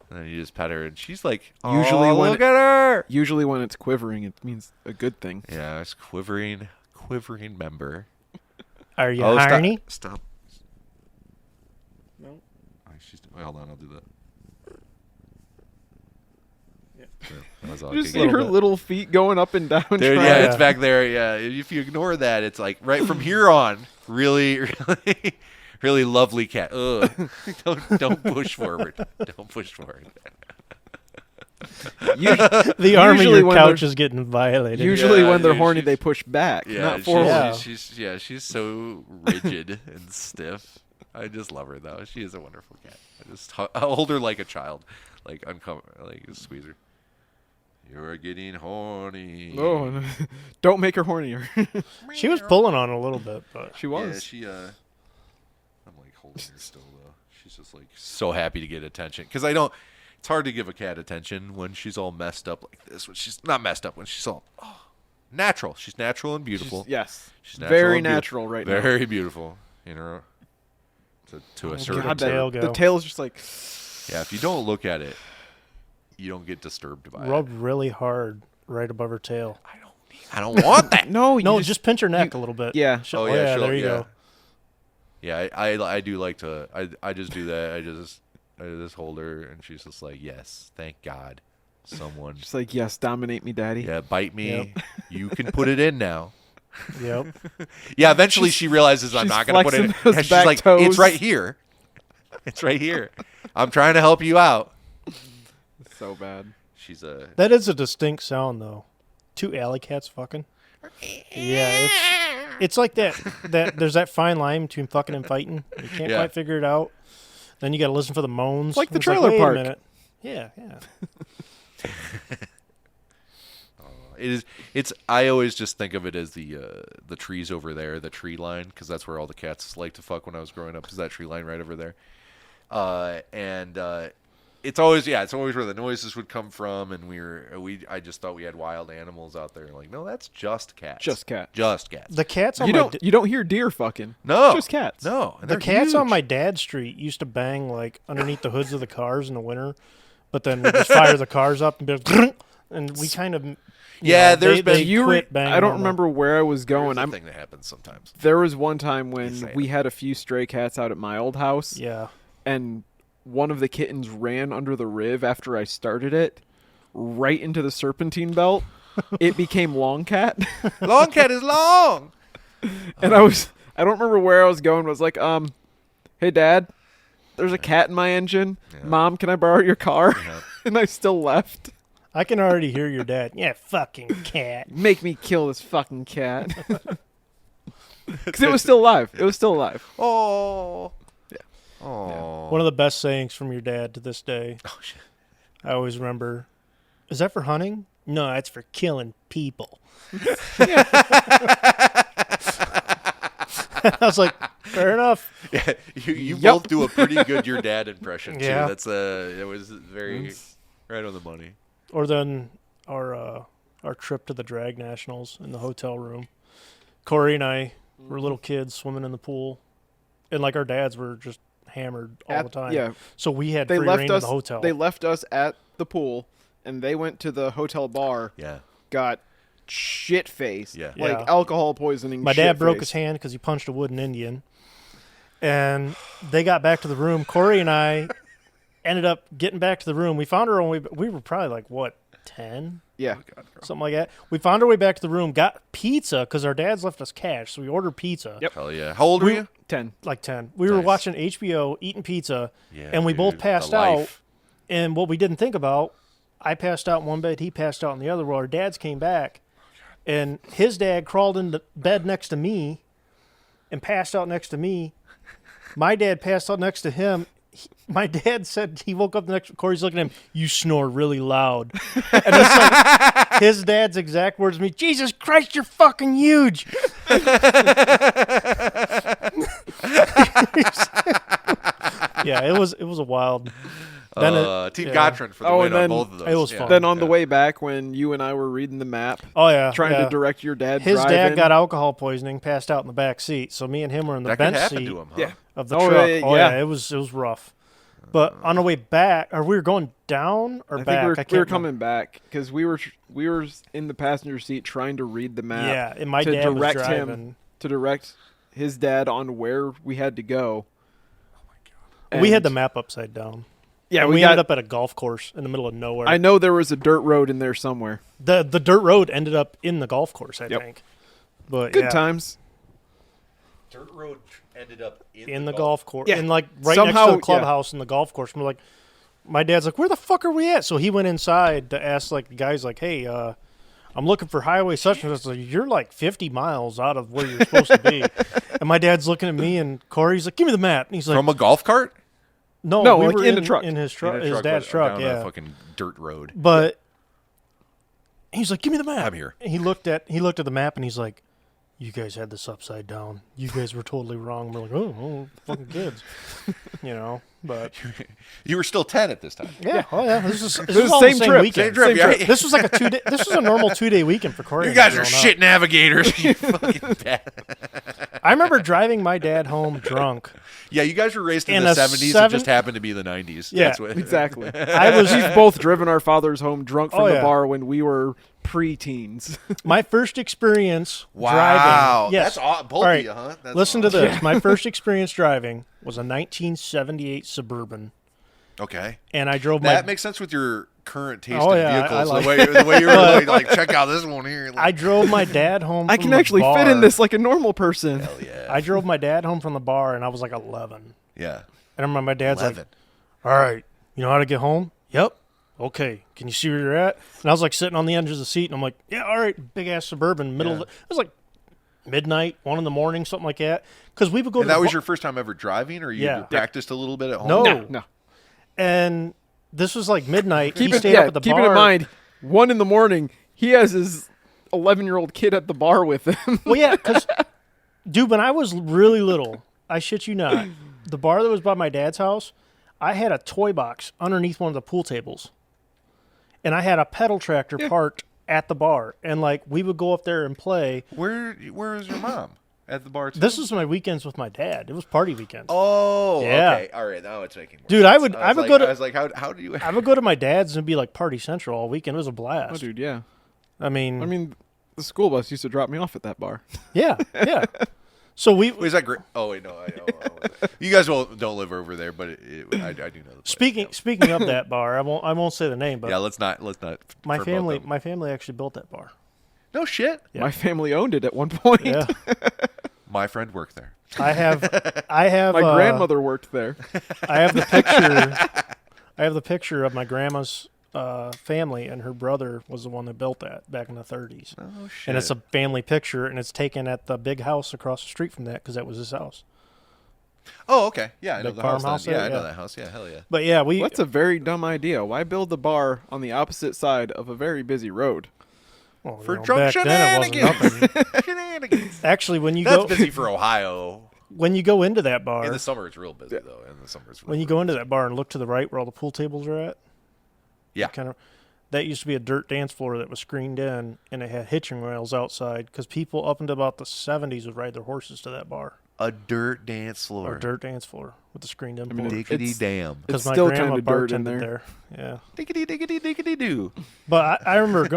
And then you just pet her, and she's like, Usually "Oh, look at her." Usually when it's quivering, it means a good thing. Yeah, it's quivering member. Are you horny? Stop. No. Wait, hold on, I'll do that. Yeah. You just see her little feet going up and down. Dude, yeah, it's back there. Yeah, if you ignore that, it's like right from here on, really, really lovely cat. Ugh. Don't push forward. Don't push forward. The arm of your couch is getting violated. Usually when they're horny, they push back, not forward. She's so rigid and stiff. I just love her though. She is a wonderful cat. I hold her like a child, like squeeze her. You're getting horny. Oh, don't make her hornier. She was pulling on a little bit, but she was. Yeah, I'm like holding her still though. She's just like so happy to get attention because I don't. It's hard to give a cat attention when she's all messed up like this. When she's not messed up, when she's all natural. She's natural and beautiful. She's very natural right now. Very beautiful. To a certain extent. The tail's just like. Yeah, if you don't look at it, you don't get disturbed by it. Rub really hard right above her tail. I don't want that. No, just pinch her neck a little bit. Yeah. There you go. Yeah, I do like to. I just do that. I just hold her, and she's just like, yes, thank God, someone. She's like, yes, dominate me, daddy. Yeah, bite me. Yep. You can put it in now. Yep. Yeah, eventually she realizes I'm not going to put it in. And she's like, toes. It's right here. It's right here. I'm trying to help you out. It's so bad. That is a distinct sound, though. 2 alley cats fucking. Yeah, it's like that. There's that fine line between fucking and fighting. You can't quite figure it out. Then you got to listen for the moans. Like the trailer wait park. A minute. Yeah. It is. It's. I always just think of it as the trees over there, the tree line, because that's where all the cats like to fuck when I was growing up. Is that tree line right over there? It's always where the noises would come from, and I just thought we had wild animals out there. Like, no, that's just cats. Just cats. Just cats. The cats on you don't hear deer fucking. No, it's just cats. No, the cats on my dad's street used to bang like underneath the hoods of the cars in the winter, but then we just fire the cars up and be like, and we kind of. Yeah, there's been- they quit banging I don't on remember where I was There's going. a thing that happens sometimes. There was one time when Just saying. we had a few stray cats out at my old house, the- Yeah. and one of the kittens ran under the riv after I started it, right into the serpentine belt. It became Long Cat, Long cat is long. and I don't remember where I was going. I was like, hey Dad, there's a cat in my engine. Yeah. Mom, can I borrow your car? Yeah. And I still left. I can already hear your dad. Yeah, fucking cat. Make me kill this fucking cat. Because it was still alive. It was still alive. Oh. Yeah. Oh. One of the best sayings from your dad to this day. Oh shit. I always remember. Is that for hunting? No, that's for killing people. I was like, fair enough. Yeah, you Yep. both do a pretty good your dad impression too. Yeah. That's it was very right on the money. Or then our trip to the drag nationals in the hotel room. Cory and I were little kids swimming in the pool, and like our dads were just hammered all the time. Yeah. So we had They free left reign us. of the hotel. They left us at the pool, and they went to the hotel bar. Yeah. Got shit faced. Yeah. Like Yeah. alcohol poisoning. My dad broke shit-faced. his hand because he punched a wooden Indian. And they got back to the room. Cory and I ended up getting back to the room. We found our own way. We were probably like, what, 10? Yeah. Something like that. We found our way back to the room, got pizza because our dads left us cash. So we ordered pizza. Yep. Hell yeah. How old were you? 10. Like 10. We were Nice. watching HBO, eating pizza, Yeah. and we both dude, passed the out. life. And what we didn't think about, I passed out in one bed, he passed out in the other. Well, our dads came back, and his dad crawled into bed next to me and passed out next to me. My dad passed out next to him. My dad said he woke up the next. Cory's looking at him. You snore really loud, and it's like his dad's exact words to me. Jesus Christ, you're fucking huge. Yeah, it was a wild. Then Team yeah. Gottrin for the Oh, win and on then both of those. it was yeah. fun. Then on the Yeah. way back, when you and I were reading the map, Oh yeah, trying yeah. to direct your dad His driving. dad got alcohol poisoning, passed out in the back seat. So me and him were in the That could bench happen seat to him, huh? Yeah. of the Oh, truck. yeah, Oh yeah. yeah, it was rough. But on the way back, or we were going down or I back. think I we can't were remember. coming back because we were in the passenger seat trying to read the map. Yeah, and my to dad was direct driving. him to direct his dad on where we had to go. We had And- the map upside down. Yeah, And we we got. ended up at a golf course in the middle of nowhere. I know there was a dirt road in there somewhere. the dirt road ended up in the golf course, I Yep. think. But Good yeah, times. Dirt road ended up in the golf course, Yeah. and like right next Somehow, to the yeah. clubhouse in the golf course. And we're like, my dad's like, "Where the fuck are we at?" So he went inside to ask like the guys, like, "Hey, I'm looking for highway such and such." Like, you're like 50 miles out of where you're supposed to be. And my dad's looking at me, and Corey's like, "Give me the map." And he's like, From a golf cart? "No, No, we like were in the truck. in his In truck, a his truck, dad's but truck, down yeah." a fucking dirt road. But he's like, "Give me the map." I'm here. And he looked at the map, and he's like, "You guys had this upside down. You guys were totally wrong." We're like, "Oh, fucking kids," you know. But You were still 10 at this time. yeah, oh yeah, this was was all same the same trip, weekend. same trip, yeah. This was like a 2 day. This was a normal 2 day weekend for Cory. You and I guys are growing up. shit navigators. You fucking bad. I remember driving my dad home drunk. Yeah, you guys were raised in In the a 70s. It seven- just happened to be the 90s. Yeah, That's what, Exactly. I was We've both driven our fathers home drunk from Oh, the yeah. bar when we were pre-teens. my first experience Wow. driving. Yes, That's both All of right, you, huh? That's listen to awesome. this. My first experience driving was a 1978 Suburban, Okay. and I drove That my. makes sense with your current taste Oh, in yeah, I vehicles. like- the way you were like, check out this one here. I drove my dad home. I from can the actually fit in bar. this like a normal person. Hell yeah. I drove my dad home from the bar, and I was like 11. yeah. And I remember my dad's 11. like, "All right, you know how to get home?" "Yep." "Okay, can you see where you're at?" And I was like sitting on the edge of the seat, and I'm like, "Yeah, all right." Big ass Suburban, middle. Yeah. Of the, it was like midnight, 1 a.m, something like that. Because we would go And to that the was bar- your first time ever driving, or you Yeah. practiced a little bit at home? No. No. and this was like midnight. Keep he it, stayed yeah, up at the keep bar. it in mind, 1 a.m, he has his 11-year-old kid at the bar with him. Well, yeah, because dude, when I was really little, I shit you not, the bar that was by my dad's house, I had a toy box underneath one of the pool tables, and I had a pedal tractor parked at the bar, and like we would go up there and play. Where is your mom? at the bar too? This was my weekends with my dad. It was party weekends. Oh, Yeah. okay. All right, now it's making more Dude, sense. I would go to. I was like, how do you? I would go to my dad's and it'd be like Party Central all weekend. It was a blast. Oh, dude, yeah. I mean, The school bus used to drop me off at that bar. yeah. So Wait, is that great? Oh wait, no. You guys don't live over there, but I do know. The place. Speaking of that bar, I won't say the name, but Yeah, let's not. my promote them. family actually built that bar. No shit. Yeah. My family owned it at one point. Yeah. My friend worked there. I have My grandmother worked there. I have the picture. I have the picture of my grandma's family, and her brother was the one that built that back in the 30s. Oh shit. And it's a family picture, and it's taken at the big house across the street from that because that was his house. Oh, okay. Yeah, I know Big the house. farmhouse Then. Yeah, there, I know yeah. that house. Yeah, hell yeah. But yeah, That's a very dumb idea. Why build the bar on the opposite side of a very busy road? well, For you know, drunk back then it wasn't shenanigans. nothing. Shenanigans. Actually, when you That's go busy for Ohio. when you go into that bar, In the summer, it's real busy though. In the summer, it's real when you go into that bar and look to the right where all the pool tables are at, Yeah. kind of. That used to be a dirt dance floor that was screened in, and it had hitching rails outside because people up into about the 70s would ride their horses to that bar. A dirt dance floor. Or dirt dance floor with the screened in mean, floor. Diggity It's- damn. Because It's my still grandma kinda dirt in bartended there. Yeah. Diggity diggity diggity do. But I remember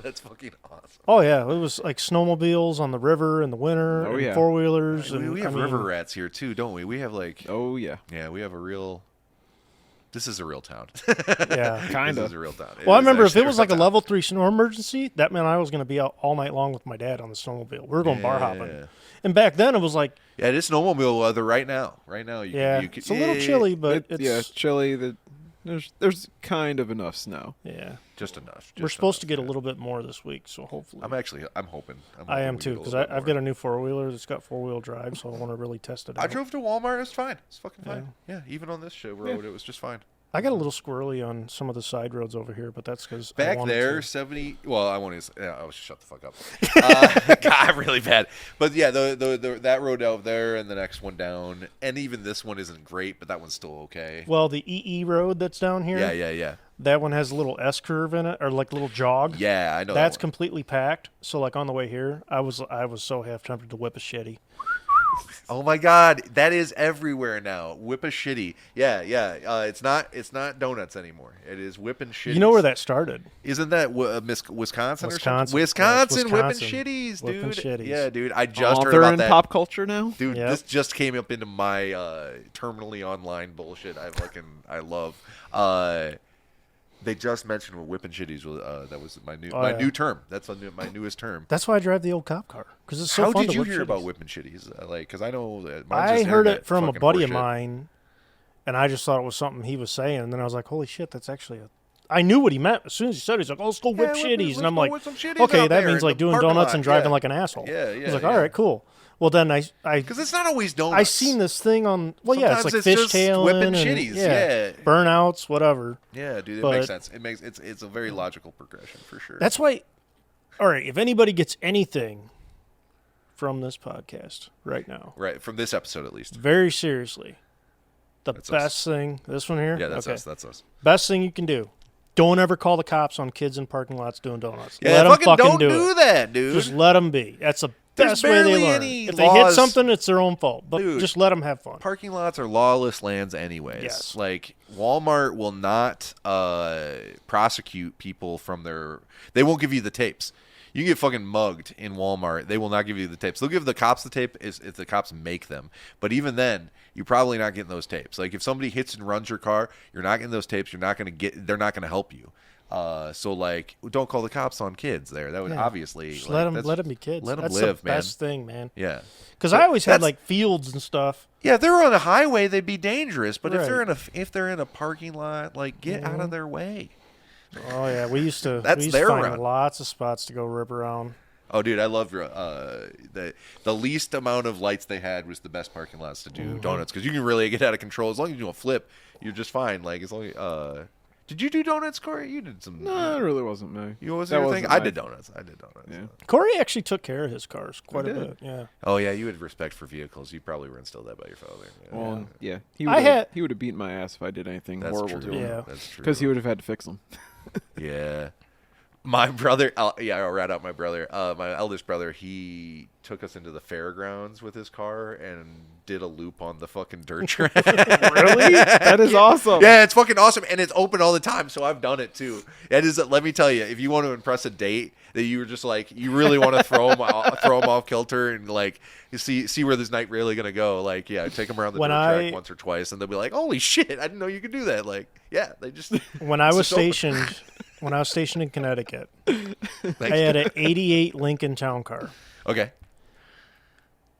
That's fucking awesome. oh yeah, it was like snowmobiles on the river in the winter, Oh, and yeah. four wheelers, We and have I mean, river rats here too, don't we? We have like Oh, yeah. yeah, we have a real. This is a real town. Yeah. Kinda. This is a real town. Well, I is remember if actually it was like a town. level 3 snow emergency, that meant I was going to be out all night long with my dad on the snowmobile. We were going bar hopping, Yeah. and back then it was like, Yeah, it is snowmobile weather right now. Right now, you yeah, can, you can, it's a little chilly, but it's yeah, it's chilly. There's kind of enough snow. yeah. just enough. We're supposed to get a little bit more this week, so hopefully. I'm hoping. I am too, because I've got a new 4-wheeler that's got 4-wheel drive, so I want to really test it out. I drove to Walmart. It was fine. It's fucking fine. Yeah, even on this show road, it was just fine. I got a little squirrely on some of the side roads over here, but that's because Back there, 70. Well, I won't. I was shut the fuck up. God, really bad. But yeah, the that road out there and the next one down, and even this one isn't great, but that one's still okay. Well, the EE road that's down here, Yeah. that one has a little S curve in it, or like a little jog. Yeah, I know. That's that one. completely packed. So like on the way here, I was so half tempted to whip a shitty. Oh my God, that is everywhere now. Whip a shitty. Yeah. It's not donuts anymore. It is whipping shitties. You know where that started? Isn't that Wisconsin or something? Wisconsin. Wisconsin, Yeah, whipping it's Wisconsin. shitties, Whipping dude. shitties. Yeah, dude. I just heard They're about in that. pop culture now. Dude, Yep. this just came up into my terminally online bullshit. I love. They just mentioned what whipping shitties was. That was my new term. That's my newest term. That's why I drive the old cop car, because it's so How fun did to you whip hear shitties. about whipping shitties? Like, because I know that I heard it from a buddy of mine, and I just thought it was something he was saying. And then I was like, "Holy shit, that's actually a." I knew what he meant as soon as he said it. He's like, "Oh, let's go whip shitties," and I'm like, "Okay, that means like doing donuts and driving like an asshole." Yeah. He's like, "All right, cool." Well, then I because it's not always donuts. I seen this thing on. Well, yeah, it's like Sometimes it's just fishtailing whipping and shitties, yeah. burnouts, whatever. Yeah, dude, it But- makes sense. It's a very logical progression for sure. That's why. All right, if anybody gets anything from this podcast right now, right from this episode at least. very seriously, the That's best us. thing. This one here. Yeah, that's okay. us. That's us. Best thing you can do. Don't ever call the cops on kids in parking lots doing donuts. Yeah, let them fucking don't do it. that, dude. Just let them be. That's the There's best way they barely learn. any If they hit laws- something, it's their own fault. But Dude. just let them have fun. Parking lots are lawless lands anyways. Yes. Like Walmart will not prosecute people from their they won't give you the tapes. You can get fucking mugged in Walmart. They will not give you the tapes. They'll give the cops the tape if the cops make them. But even then, you're probably not getting those tapes. Like if somebody hits and runs your car, you're not getting those tapes. They're not going to help you. So like, don't call the cops on kids there. That would obviously Just like, let them be kids. Let them That's live, the man. best thing, man. Yeah. Because I always had That's- like fields and stuff. Yeah, if they're on a highway, they'd be dangerous. But Right. if they're in a parking lot, like get out of their way. Oh yeah, we used to. That's we used to their find route. lots of spots to go rip around. Oh, dude, I love the least amount of lights they had was the best parking lots to do donuts because you can really get out of control as long as you don't flip. You're just fine. Like as long as, did you do donuts, Corey? You did some. No, it really wasn't me. You wasn't That your wasn't thing? I my- did donuts. Yeah. Corey actually took care of his cars quite a did. bit. Yeah. Oh yeah, you had respect for vehicles. You probably were instilled that by your father. Yeah. Well, yeah. He would have beaten my ass if I did anything That's horrible true. to him. Yeah. That's true. Because he would have had to fix them. Yeah. My brother, I'll rat out my brother. My eldest brother, he took us into the fairgrounds with his car and did a loop on the fucking dirt track. Really? That is awesome. Yeah, it's fucking awesome, and it's open all the time. So I've done it too. It is. Let me tell you, if you want to impress a date that you were just like, you really want to throw them off kilter and like you see where this night really gonna go. Like, yeah, take them around the dirt track once or twice, and they'll be like, holy shit, I didn't know you could do that. Like, yeah, they just When I was stationed in Connecticut, I had an '88 Lincoln Town Car. Okay.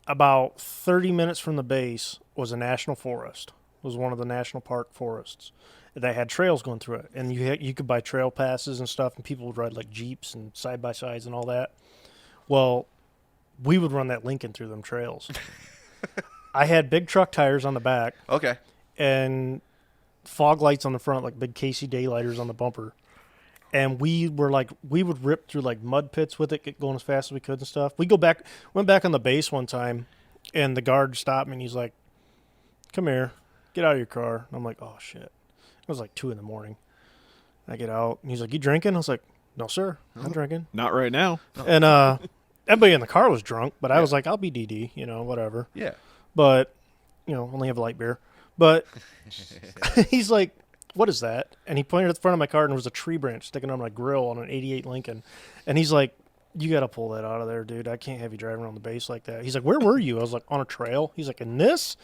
About 30 minutes from the base was a national forest. It was one of the national park forests. They had trails going through it, and you could buy trail passes and stuff, and people would ride like Jeeps and side-by-sides and all that. Well, we would run that Lincoln through them trails. I had big truck tires on the back. Okay. And fog lights on the front, like big Casey daylighters on the bumper. And we would rip through like mud pits with it, get going as fast as we could and stuff. Went back on the base one time, and the guard stopped me and he's like, "Come here, get out of your car." And I'm like, "Oh shit." It was like 2 a.m. I get out and he's like, "You drinking?" I was like, "No, sir, I'm drinking." Not right now. And everybody in the car was drunk, but I was like, "I'll be DD, whatever." Yeah. But, only have light beer. But he's like, "What is that?" And he pointed at the front of my car, and there was a tree branch sticking on my grill on an '88 Lincoln. And he's like, "You got to pull that out of there, dude. I can't have you driving around the base like that." He's like, "Where were you?" I was like, "On a trail." He's like, "In this?"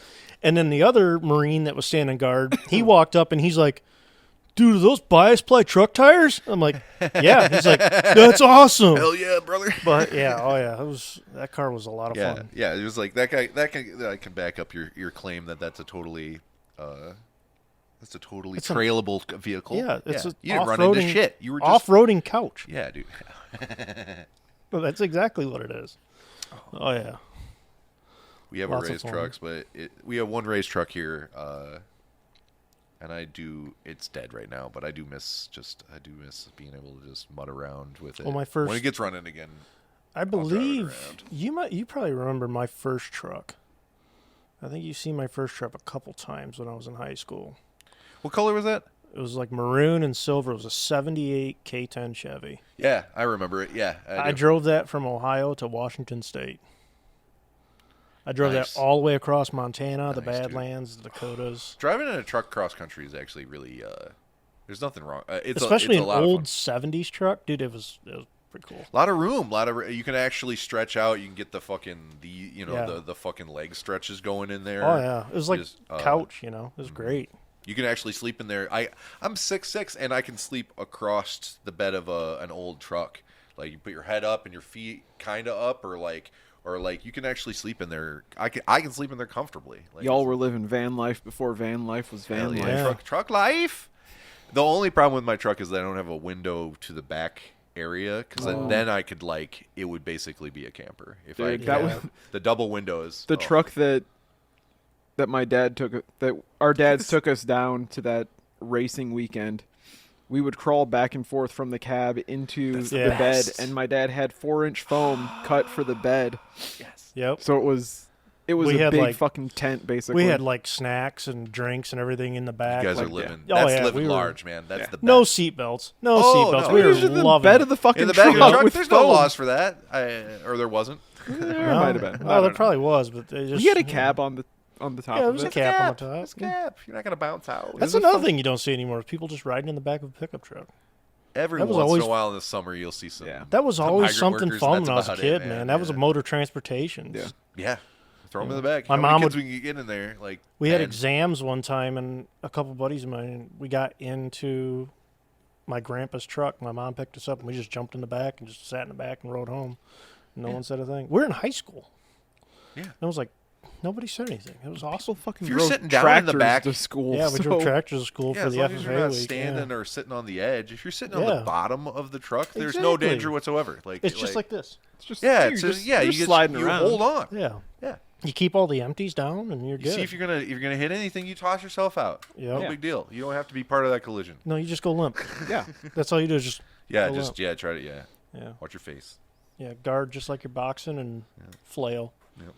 And then the other Marine that was standing guard, he walked up, and he's like, "Dude, are those bias ply truck tires?" I'm like, "Yeah." He's like, "That's awesome." Hell yeah, brother. But yeah, that car was a lot of fun. Yeah, it was like that guy. That can back up your claim that's a totally trailable vehicle. Yeah, you didn't run into shit. You were just off-roading couch. Yeah, dude. Well, that's exactly what it is. Oh yeah. We have Lots a of race fun. trucks, but we have one race truck here, and it's dead right now, but I do miss being able to just mud around with it. Well, when it gets running again. I believe you probably remember my first truck. I think you've seen my first truck a couple times when I was in high school. What color was that? It was like maroon and silver. It was a '78 K10 Chevy. Yeah, I remember it. Yeah, I drove that from Ohio to Washington State. I drove that all the way across Montana, the Badlands, the Dakotas. Driving in a truck cross country is actually really. There's nothing wrong. Especially it's an old '70s truck, dude. It was pretty cool. A lot of room. You can actually stretch out. You can get the fucking the fucking leg stretches going in there. Oh yeah, it was like couch. It was great. You can actually sleep in there. I'm 6'6", and I can sleep across the bed of an old truck. Like you put your head up and your feet kind of up, or you can actually sleep in there. I can sleep in there comfortably. Like, y'all were living van life before van life was van life. Yeah. Truck life. The only problem with my truck is that I don't have a window to the back area, because then I could it would basically be a camper if I had the double windows. The truck that my dad that our dads took us down to that racing weekend. We would crawl back and forth from the cab into the bed, and my dad had 4-inch foam cut for the bed. Yes. Yep. So it was a big fucking tent, basically. We had snacks and drinks and everything in the back. You guys are living. That's living large, man. That's the best. No seatbelts. No seatbelts. No. We were in the loving bed it. of the fucking in the back of the truck truck. with There's foam. no laws for that, or there wasn't. There might have been. Well, there probably was, but they just. He had a cab on the top. Yeah, of it was it. a cap on the top. It's a cap. You're not gonna bounce out. That's another thing you don't see anymore. Is people just riding in the back of a pickup truck. Every That was once always- in a while in the summer, you'll see some. Yeah. That was some always migrant something workers, fun and when I was that's a about kid, it, man. That was a mode of transportation. Yeah. Yeah. Throw them in the back. My How many mom kids would- we could get in there? Like We had 10? exams one time, and a couple buddies of mine, we got into my grandpa's truck. My mom picked us up, and we just jumped in the back and just sat in the back and rode home. No one said a thing. We're in high school. Yeah. And I was like, nobody said anything. It was awesome. Fucking If you're drove sitting down in the tractors back- to school. Yeah, we drove tractors to school Yeah, for as the long as you're FFA not week. standing Yeah. or sitting on the edge. If you're sitting on Yeah. the bottom of the truck, there's no Exactly. danger whatsoever. Like It's just like this. It's just yeah, you're you're just sliding you around. hold on. Yeah. Yeah. You keep all the empties down, and you're You good. see if you're gonna hit anything, you toss yourself out. Yep. No Yeah. big deal. You don't have to be part of that collision. No, you just go limp. Yeah. That's all you do is just Yeah, go just limp. try to yeah. Yeah. Watch your face. Yeah, guard just like you're boxing and flail. Yep.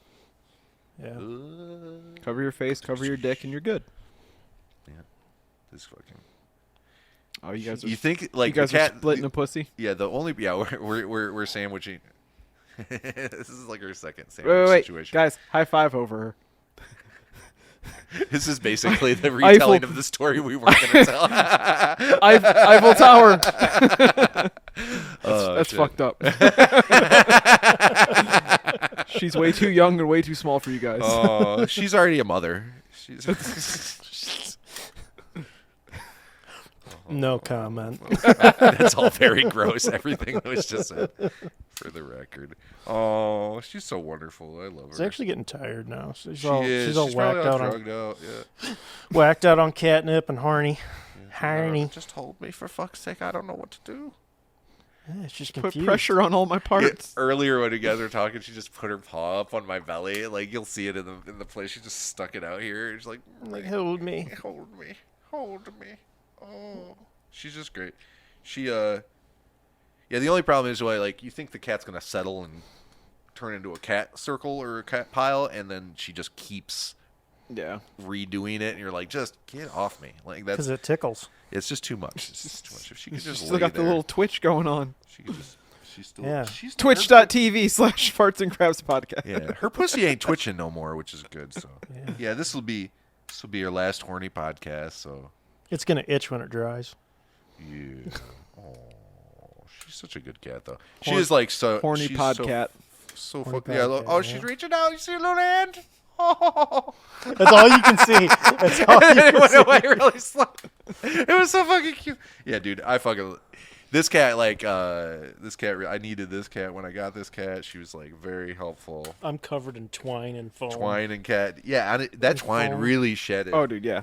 Yeah. Cover your face, cover your dick, and you're good. Yeah. This fucking. Oh, you guys are You think like you guys the cat? are splitting a pussy? Yeah, we're sandwiching. This is like our second sandwich Wait, situation. guys, high five over her. This is basically the retelling of the story we weren't going to tell. Eiffel Tower. That's shit. fucked up. She's way too young and way too small for you guys. Oh, she's already a mother. She's No comment. That's all very gross. Everything that was just said, for the record. Oh, she's so wonderful. I love her. She's actually getting tired now. She is. She's all She's whacked probably all out on drugged out. Yeah. whacked out on catnip and horny. Horny. Just hold me for fuck's sake. I don't know what to do. Yeah, it's just Put confused. pressure on all my parts. Earlier when you guys were talking, she just put her paw up on my belly. Like you'll see it in the place. She just stuck it out here. She's like, Like, hold me. hold me, hold me. Oh, she's just great. She yeah. The only problem is like you think the cat's gonna settle and turn into a cat circle or a cat pile, and then she just keeps Yeah. redoing it, and you're like, just get off me. Like that's Because it tickles. it's just too much. It's just too much. If she could She's just still lay got the there, little twitch going on. she could just. She's still. Yeah. She's Twitch.tv/Farts and Crabs podcast. Yeah, her pussy ain't twitching no more, which is good. So yeah, this will be your last horny podcast. So It's going to itch when it dries. yeah, oh, she's such a good cat though. She is like so Horny she's podcat. So Horny fucking yeah. podcat, Oh, she's yeah. reaching out. You see her little hand? Oh, That's all you can see. That's all you it can went see. away really slow. It was so fucking cute. Yeah, dude, I fucking. This cat, I needed this cat when I got this cat. She was like very helpful. I'm covered in twine and foam. Twine and cat. Yeah, that twine foam. really shedded. Oh, dude, yeah.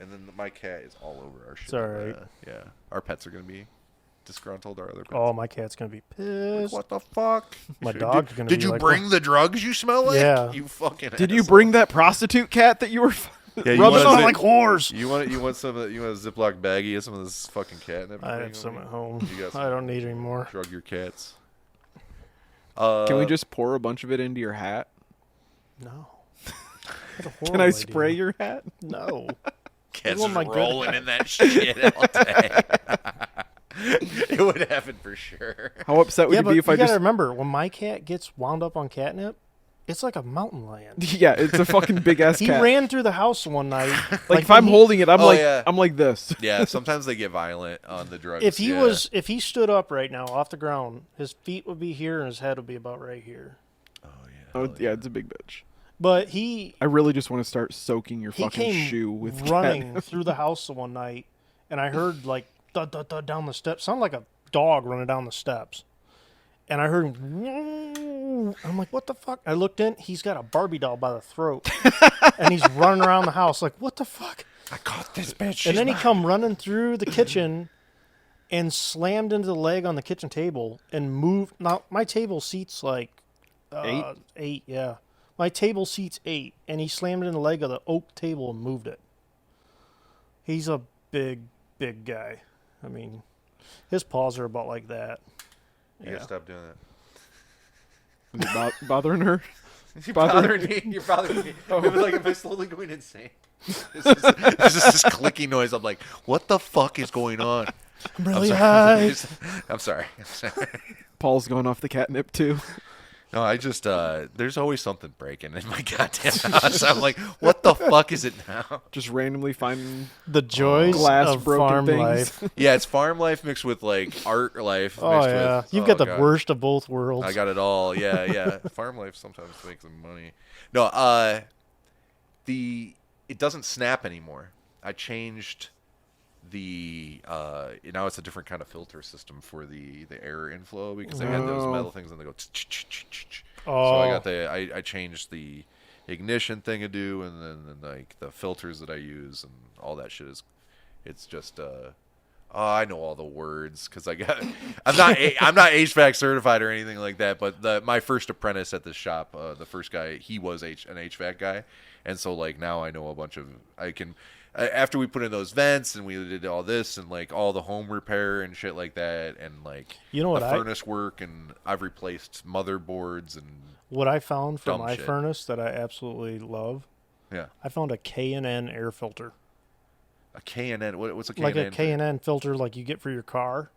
And then my cat is all over our shit. It's all right. Yeah. Our pets are going to be disgruntled, our other pets. Oh, my cat's going to be pissed. What the fuck? My dog's going to be Did you like, bring the drugs you smell like? Yeah. You fucking Did you asshole. bring that prostitute cat that you were Yeah, you rubbing want on a like whores. You want some of you want a Ziploc baggie of some of this fucking catnip? I have some at home. You got some? I don't need any more. Drug your cats. Can we just pour a bunch of it into your hat? No. Can I spray your hat? No. Cats want are my good rolling in that shit all day. It would happen for sure. How upset would Yeah, you but be you if I gotta just... remember, when my cat gets wound up on catnip, it's like a mountain lion. Yeah, it's a fucking big ass He cat. ran through the house one night. Like if I'm holding it, I'm Oh, like yeah. I'm like this. Yeah, sometimes they get violent on the drugs. if he yeah. if he stood up right now off the ground, his feet would be here and his head would be about right here. Oh yeah. Oh yeah, it's a big bitch. But he I really just want to start soaking your he fucking came shoe with running cat. through the house one night, and I heard like thud, thud, thud down the steps. Sounded like a dog running down the steps. And I heard him. I'm like, what the fuck? I looked in. He's got a Barbie doll by the throat, and he's running around the house like, what the fuck? I caught this bitch. And then he come running through the kitchen and slammed into the leg on the kitchen table and moved. Now, my table seats like 8, yeah. My table seats 8, and he slammed in the leg of the oak table and moved it. He's a big, big guy. I mean, his paws are about like that. You gotta stop doing that. Is it bothering her? You're Bothering- bothering me. You're bothering me. It was like, am I slowly going insane? It's just this clicking noise. I'm like, what the fuck is going on? I'm really I'm high. sorry. I'm sorry. Paul's going off the catnip too. No, I just there's always something breaking in my goddamn house. I'm like, what the fuck is it now? Just randomly finding The joys glass of broken farm things. life. Yeah, it's farm life mixed with like art life. Oh mixed yeah, with, you've got the God. worst of both worlds. I got it all. Yeah, yeah. Farm life sometimes makes some money. No, it doesn't snap anymore. I changed the now it's a different kind of filter system for the air inflow because they had those metal things and they go. Oh. So I changed the ignition thing to do and then like the filters that I use and all that shit is it's just I know all the words because I'm not HVAC certified or anything like that. But my first apprentice at this shop, the first guy, he was an HVAC guy, and so like now I know a bunch of after we put in those vents and we did all this and like all the home repair and shit like that and like You know what the I- furnace work and I've replaced motherboards and What I found for Dumb my shit. furnace that I absolutely love, yeah. I found a K&N air filter. A K&N. What's a K&N? Like a K&N filter like you get for your car.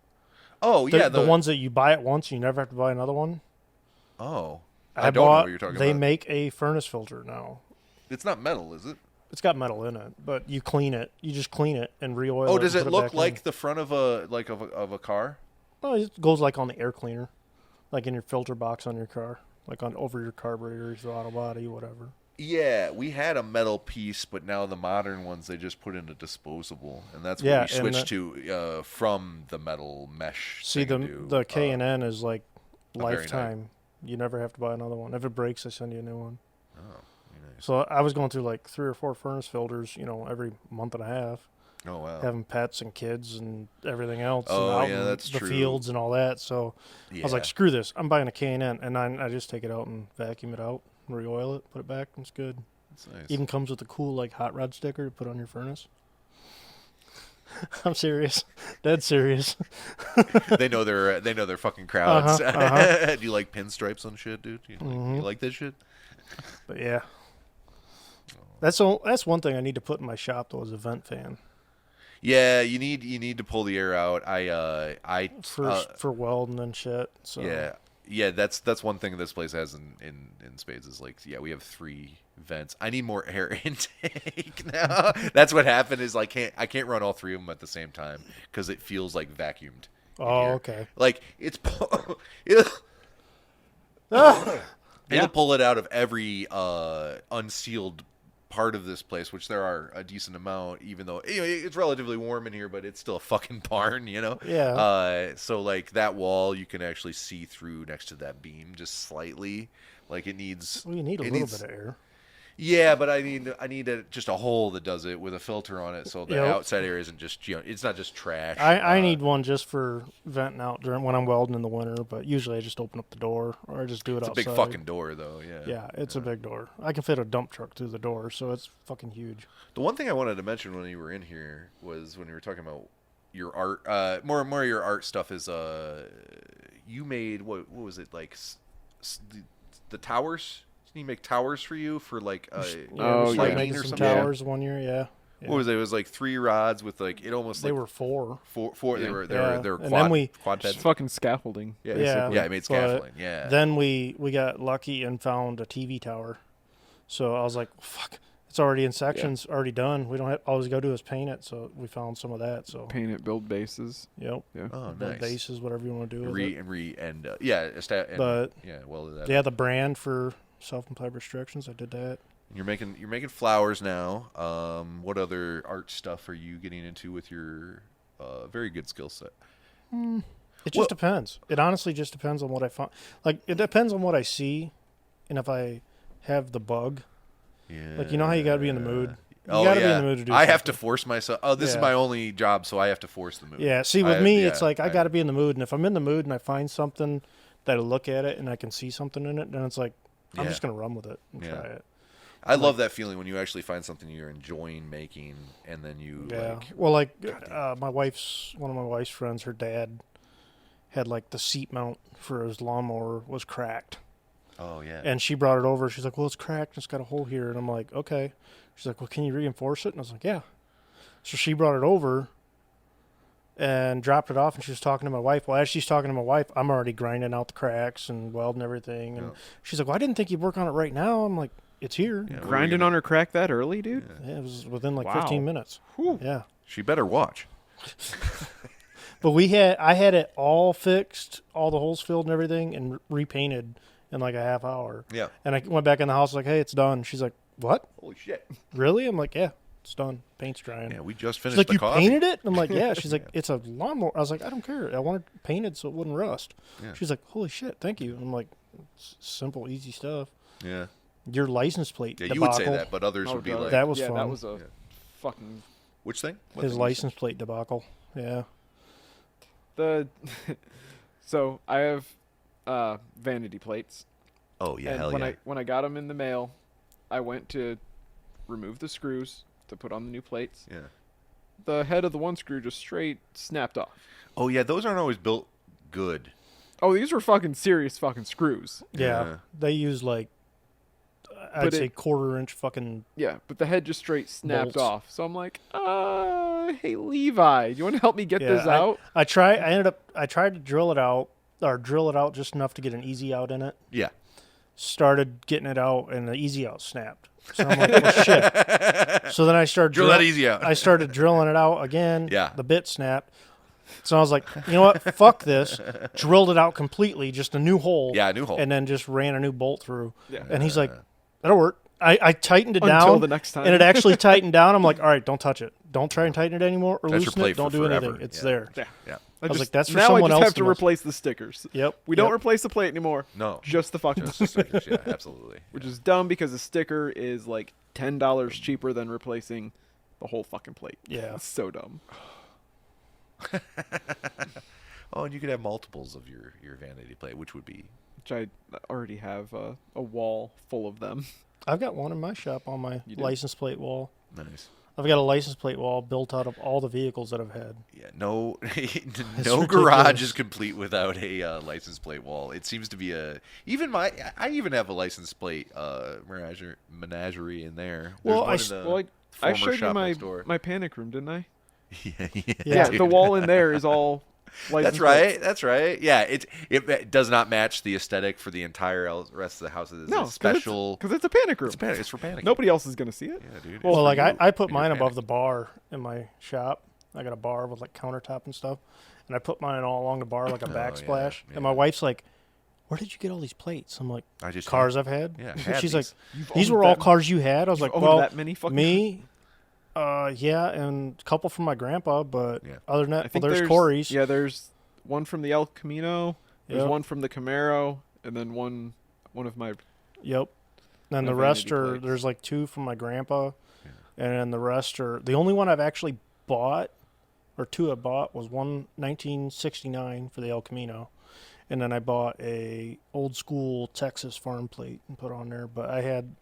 Oh, yeah. The ones that you buy at once and you never have to buy another one. Oh. I don't know bought, what you're talking they about. make a furnace filter now. It's not metal, is it? It's got metal in it, but you clean it. You just clean it and re-oil it. Oh, does and it put look back like in. the front of a car? Oh, it goes like on the air cleaner, like in your filter box on your car, like on over your carburetors, the auto body, whatever. Yeah, we had a metal piece, but now the modern ones they just put in a disposable, and that's what Yeah, we switched to from the metal mesh. See, thing the K&N is like very lifetime. You never have to buy another one. If it breaks, they send you a new one. Oh, very nice. So I was going through like 3 or 4 furnace filters, every month and a half, Oh wow. having pets and kids and everything else. Oh, and out yeah, in that's the true. fields and all that. So Yeah. I was like, screw this. I'm buying a K&N, and I just take it out and vacuum it out, re-oil it, put it back, and it's good. That's nice. Even comes with a cool like hot rod sticker to put on your furnace. I'm serious, dead serious. they know their fucking crowds. Do you like pinstripes on shit, dude? You like this shit? But yeah, that's one thing I need to put in my shop though, is a vent fan. Yeah, you need to pull the air out. I For welding and shit. So yeah. That's one thing this place has in spades is like, yeah, we have 3 vents. I need more air intake now. That's what happened is I can't run all 3 of them at the same time because it feels like vacuumed. in Oh, here. okay. Like it'll pull it out of every unsealed part of this place, which there are a decent amount, even though it's relatively warm in here, but it's still a fucking barn, Yeah. So like that wall you can actually see through next to that beam just slightly. Like it needs. Well, you need a little bit of air. Yeah, but I need just a hole that does it with a filter on it, so the Yep. outside air isn't just it's not just trash. I need one just for venting out during when I'm welding in the winter, but usually I just open up the door or I just do it It's outside. a big fucking door though. Yeah, it's a big door. I can fit a dump truck through the door, so it's fucking huge. The one thing I wanted to mention when you were in here was when you were talking about your art. More of your art stuff is you made what was it like the towers? Didn't you make towers for you for like We Oh, started yeah. making or some something? towers one year. Yeah. What was it? It was like 3 rods with like it almost They like were 4. four. Yeah. They were And quad then we- quad Just beds. fucking scaffolding. Yeah, Yeah. yeah. I made But scaffolding. Yeah. Then we got lucky and found a TV tower. So I was like, fuck, it's already in sections, already done. We don't have, all we got to do is paint it. So we found some of that. So Paint it, build bases. yep, Yeah. Oh, build nice. bases, whatever you want to do with it. But yeah, well, that. yeah, the brand for self-implied restrictions, I did that. You're making flowers now. What other art stuff are you getting into with your very good skill set? It just depends. It honestly just depends on what I find. Like, it depends on what I see, and if I have the bug. Yeah. Like, you know how you got to be in the mood? You Oh, got to yeah. be in the mood to do I have to something. force myself. Oh, this is Yeah. my only job, so I have to force the mood. Yeah, see, with me, it's like I I got to be in the mood, and if I'm in the mood and I find something that I look at it and I can see something in it, then it's like, I'm Yeah. just going to run with it and Yeah. try it. I love that feeling when you actually find something you're enjoying making, and then you Yeah. like. Well, like, one of my wife's friends, her dad had like the seat mount for his lawnmower was cracked. Oh yeah. And she brought it over. She's like, well, it's cracked. It's got a hole here. And I'm like, okay. She's like, well, can you reinforce it? And I was like, yeah. So she brought it over and dropped it off. And she was talking to my wife. Well, as she's talking to my wife, I'm already grinding out the cracks and welding everything. And she's like, well, I didn't think you'd work on it right now. I'm like, it's here. Yeah, Grinding on her crack that early, dude? Yeah, it was within like Wow. 15 minutes. Whew. Yeah. She better watch. But I had it all fixed, all the holes filled and everything, and repainted in like a half hour. Yeah. And I went back in the house like, hey, it's done. She's like, what? Holy shit. Really? I'm like, yeah, it's done. Paint's drying. Yeah, we just She's finished like, the you coffee. painted it? I'm like, yeah. She's like, it's a lawnmower. I was like, I don't care. I want it painted so it wouldn't rust. Yeah. She's like, holy shit, thank you. I'm like, it's simple, easy stuff. Yeah. Your license plate Yeah, debacle. you would say that, but others Oh, would be God. like, That was yeah, fun. that was a Yeah. fucking which thing? What His thing? license plate debacle. Yeah. the. So I have vanity plates. Oh yeah, And hell when yeah. I got them in the mail, I went to remove the screws to put on the new plates. Yeah. The head of the one screw just straight snapped off. Oh yeah, those aren't always built good. Oh, these were fucking serious fucking screws. Yeah. Yeah. They use like, I'd But say it- 1/4 inch fucking. Yeah, but the head just straight snapped Bolts. off. So I'm like, hey Levi, do you want to help me get this out? I tried to drill it out just enough to get an easy out in it. Yeah. Started getting it out, and the easy out snapped. So I'm like, well, shit. So then I started Drill that easy out. I started drilling it out again. Yeah. The bit snapped. So I was like, you know what? Fuck this. Drilled it out completely, just a new hole. Yeah, a new hole. And then just ran a new bolt through. Yeah. And he's like, that'll work. I tightened it Until down. the next time. And it actually tightened down. I'm like, all right, don't touch it. Don't try and tighten it anymore or That's your loosen plate it. Don't for do forever. anything. It's Yeah. there. Yeah. Yeah. I was like, that's for now someone I just else have to to mess- replace the stickers. Yep. We don't replace the plate anymore. No. Just the fucking Just the stickers. Yeah, absolutely. which is dumb because a sticker is like $10 cheaper than replacing the whole fucking plate. Yeah. It's so dumb. Oh, and you could have multiples of your vanity plate, which would be Which I already have a wall full of them. I've got one in my shop on my You do? license plate wall. nice. I've got a license plate wall built out of all the vehicles that I've had. Yeah, no, no ridiculous. garage is complete without a license plate wall. It seems to be I even have a license plate menagerie in there. There's Well, one in the I former showed you shop next door. my panic room, didn't I? yeah, Yeah, dude. the wall in there is all license That's right. plates. That's right. Yeah, it does not match the aesthetic for the entire rest of the house. It's No, a special. because it's a panic room. It's for panic. Nobody else is gonna see it. Yeah, dude. Well, like I put And you're mine above panicked. the bar in my shop. I got a bar with like countertop and stuff, and I put mine all along the bar like a backsplash. yeah. And my wife's like, "Where did you get all these plates?" I'm like, I just "Cars I've had." Yeah, And had she's these. like, "These were all cars you had." I was like, owned "Well, that many fucking me, yeah, and a couple from my grandpa, but Yeah. other than I that, well, think there's Cory's." Yeah, there's one from the El Camino. There's Yep. one from the Camaro, and then one of my. Yep. And My the rest vanity are plates. there's like two from my grandpa, and then the rest are the only one I've actually bought, or two I bought was one 1969 for the El Camino, and then I bought a old school Texas farm plate and put on there. But I had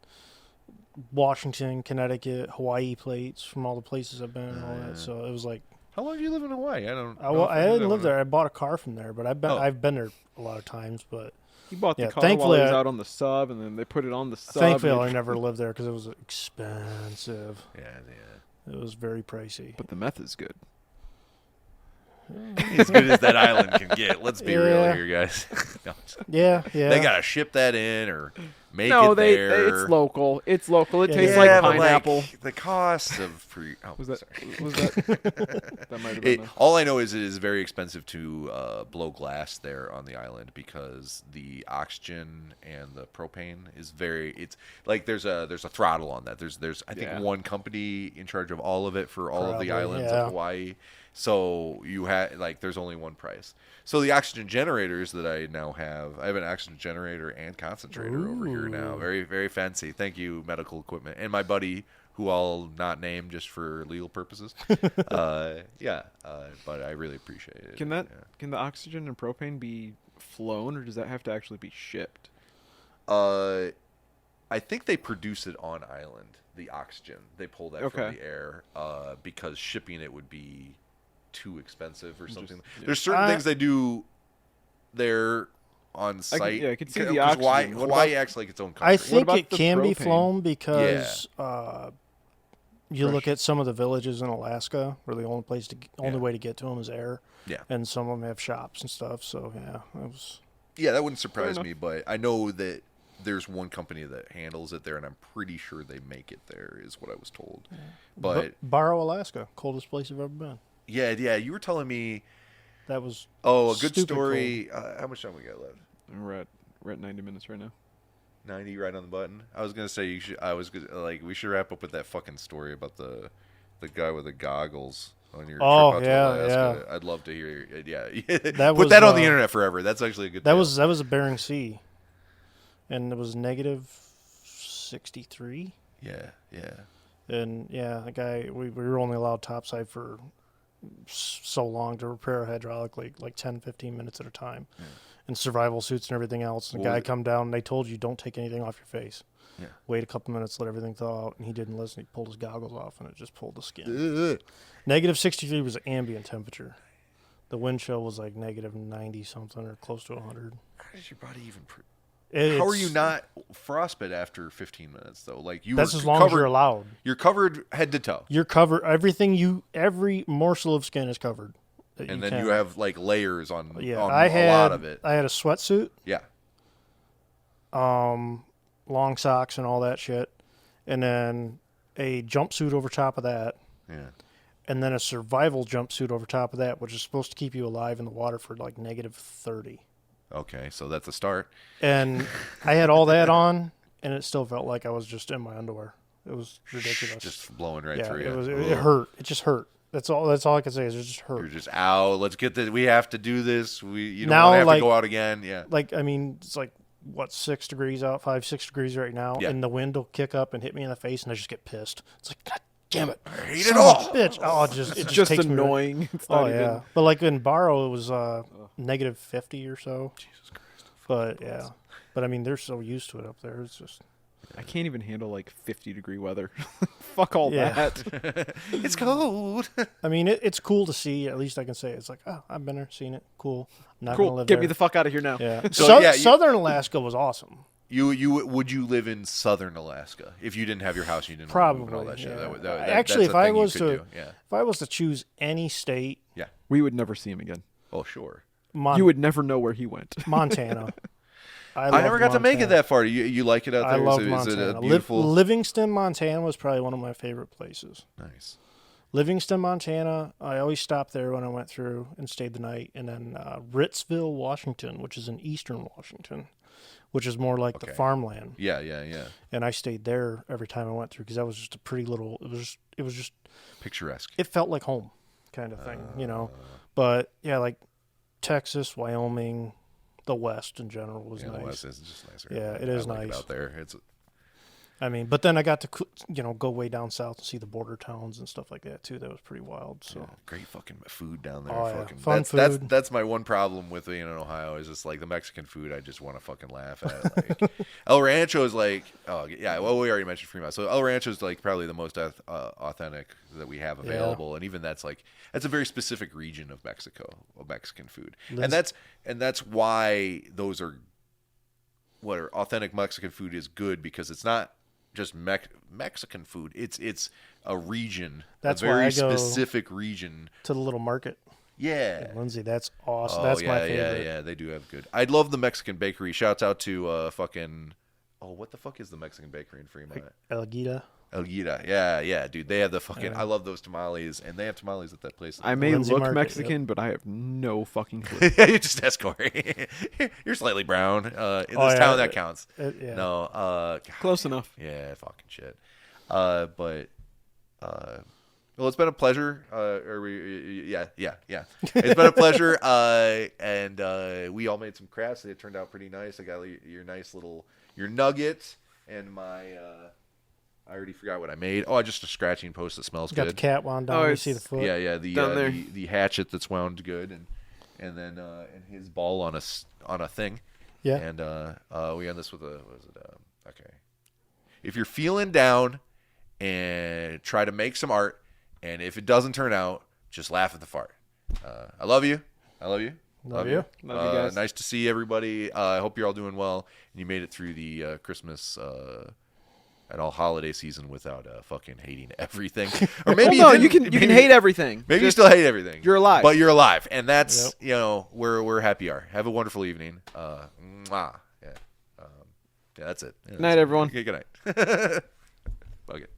Washington, Connecticut, Hawaii plates from all the places I've been and all that. So it was like How long do you live in Hawaii? I don't. I didn't live there. I bought a car from there, but Oh. I've been there a lot of times. But He bought the Yeah, car while thankfully he was I- out on the sub, and then they put it on the sub. thankfully and I never lived there because it was expensive. Yeah. It was very pricey. But the meth is good. As good as that island can get. Let's be real Yeah. here, guys. No, Yeah. They gotta ship that in or make No, it there. it's local. It's local. It Yeah, tastes yeah. like Yeah, but, pineapple. the cost of pre. Oh, Was that? sorry. Was that? That might have been. All I know is it is very expensive to blow glass there on the island because the oxygen and the propane is very. It's like there's a throttle on that. There's I think Yeah. one company in charge of all of it for all of the Probably, islands yeah. of Hawaii. So you have there's only one price. So the oxygen generators that I now have, I have an oxygen generator and concentrator over here now. Ooh. Very very fancy. Thank you, medical equipment, and my buddy, who I'll not name just for legal purposes. But I really appreciate it. Can that? Yeah. Can the oxygen and propane be flown, or does that have to actually be shipped? I think they produce it on island. The oxygen they pull that from Okay. the air because shipping it would be too expensive or something. yeah. There's certain things they do there on site. I could see the 'Cause oxygen. What Hawaii about- acts like its own country. I think about it the can be propane? flown because you Fresh. look at some of the villages in Alaska where the only Yeah. way to get to them is air. Yeah. And some of them have shops and stuff. So yeah, it was. Yeah, that wouldn't surprise enough. me, but I know that there's one company that handles it there, and I'm pretty sure they make it there, is what I was told. But Barrow, Alaska, coldest place I've ever been. yeah, you were telling me. That was Oh, a good stupid story. How much time we got left? We're at 90 minutes right now. 90, right on the button. I was gonna say you should. I was gonna, like we should wrap up with that fucking story about the guy with the goggles on your Oh, trip out yeah, to Alaska. yeah. I'd love to hear. Yeah, That put was, that on the uh, internet forever. That's actually a good. that tale. was a Bering Sea, and it was negative 63. Yeah. And yeah, the guy we were only allowed topside for so long to repair a hydraulic leak, like 10, 15 minutes at a time, and survival suits and everything else. And the Well, guy come down, and they told you don't take anything off your face. Yeah. Wait a couple minutes, let everything thaw out, and he didn't listen. He pulled his goggles off, and it just pulled the skin. Negative 63 was ambient temperature. The wind chill was like negative 90 something or close to 100. How does your body even? How are you not frostbite after 15 minutes though? Like you That's were as long covered, as you're allowed. You're covered head to toe. You're covered. Every morsel of skin is covered. And then you have like layers on Yeah, on I a lot of it. I had a sweatsuit, Yeah. long socks and all that shit, and then a jumpsuit over top of that, Yeah. and then a survival jumpsuit over top of that, which is supposed to keep you alive in the water for like -30. Okay, so that's a start. And I had all that on, and it still felt like I was just in my underwear. It was ridiculous. Just blowing right yeah, through you. it hurt. It just hurt. That's all I can say is it just hurt. You're just out. Let's get this. We have to do this. You don't Now, want to have like- to go out again. Yeah. Like, I mean, it's like, what, 6 degrees out, 5, 6 degrees right now, Yeah. and the wind will kick up and hit me in the face, and I just get pissed. It's like, God damn it. I hate it Son of a all. Bitch. Oh, it Just takes me right- annoying. It's not Oh, even, yeah. But like in Barrow, it was -50 or so. Jesus Christ. But, yeah. But, I mean, they're so used to it up there. It's just... I can't even handle like 50-degree weather. Fuck all Yeah. that. It's cold. I mean, it's cool to see. At least I can say it's like, oh, I've been there, seen it. Cool. I'm not gonna Cool. live Get there. me the fuck out of here now. Yeah. So, yeah, you- Southern Alaska was awesome. Would you live in southern Alaska if you didn't have your house? You didn't want to move and all that Probably. shit. Yeah. that's Actually, if a I thing you was could to do. Yeah. if I was to choose any state, We would never see him again. Oh sure. You would never know where he went. Montana. I loved never got to make it Montana. that far. You like it out I there? love Is it Montana. a beautiful? Livingston, Montana was probably one of my favorite places. Nice. Livingston, Montana. I always stopped there when I went through and stayed the night. And then Ritzville, Washington, which is in eastern Washington, which is more like the Okay. farmland. Yeah, yeah, yeah. And I stayed there every time I went through because that was just a pretty little. It was just. Picturesque. It felt like home, kind of thing, you know. But yeah, like Texas, Wyoming, the West in general was Yeah, nice. the West is just nicer. Yeah, it is I like nice. it out there. It's I mean, but then I got to go way down south and see the border towns and stuff like that too. That was pretty wild. So yeah, great fucking food down there. Oh, yeah. Fucking, Fun that's food. that's my one problem with being in Ohio is just like the Mexican food. I just want to fucking laugh at. Like, El Rancho is like, oh yeah, well we already mentioned Fremont. So El Rancho is like probably the most authentic that we have available, and even that's a very specific region of Mexico, of Mexican food, and that's why those are what are authentic Mexican food is good because it's not just Mexican food. It's a region, That's a why very I go specific region. to the little market. Yeah. Lindsay, that's awesome. Oh, that's yeah, my favorite. yeah, they do have good. I love the Mexican bakery. Shouts out to fucking. Oh, what the fuck is the Mexican bakery in Fremont? El Guida. Elguita. Yeah, dude. They have the fucking. I love those tamales, and they have tamales at that place. I may Lindsay look Market, Mexican, but I have no fucking clue. Yeah, you just ask Cory. You're slightly brown. In this town, that counts. Yeah. No, God, Close enough. yeah, fucking shit. But well, it's been a pleasure. Yeah. It's been a pleasure. And we all made some crafts. They turned out pretty nice. I got your nice little nugget and my. I already forgot what I made. Oh, just a scratching post that smells Got good. the cat wound down. Oh, You it's- see the foot. Yeah. Down there. The hatchet that's wound good, and then and his ball on a thing. Yeah. And we end this with okay. If you're feeling down and try to make some art, and if it doesn't turn out, just laugh at the fart. I love you. Love you. Love you guys. Nice to see everybody. I hope you're all doing well, and you made it through the Christmas and all holiday season without fucking hating everything. Or maybe Well, no, you you can hate everything. Maybe you Just- still hate everything. you're alive. But you're alive, and that's Yep. we're happy. Have a wonderful evening. Mwah. Yeah. Yeah, that's it. Yeah, Night, that's it. everyone. Okay, good night. Fuck it.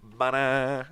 Bye.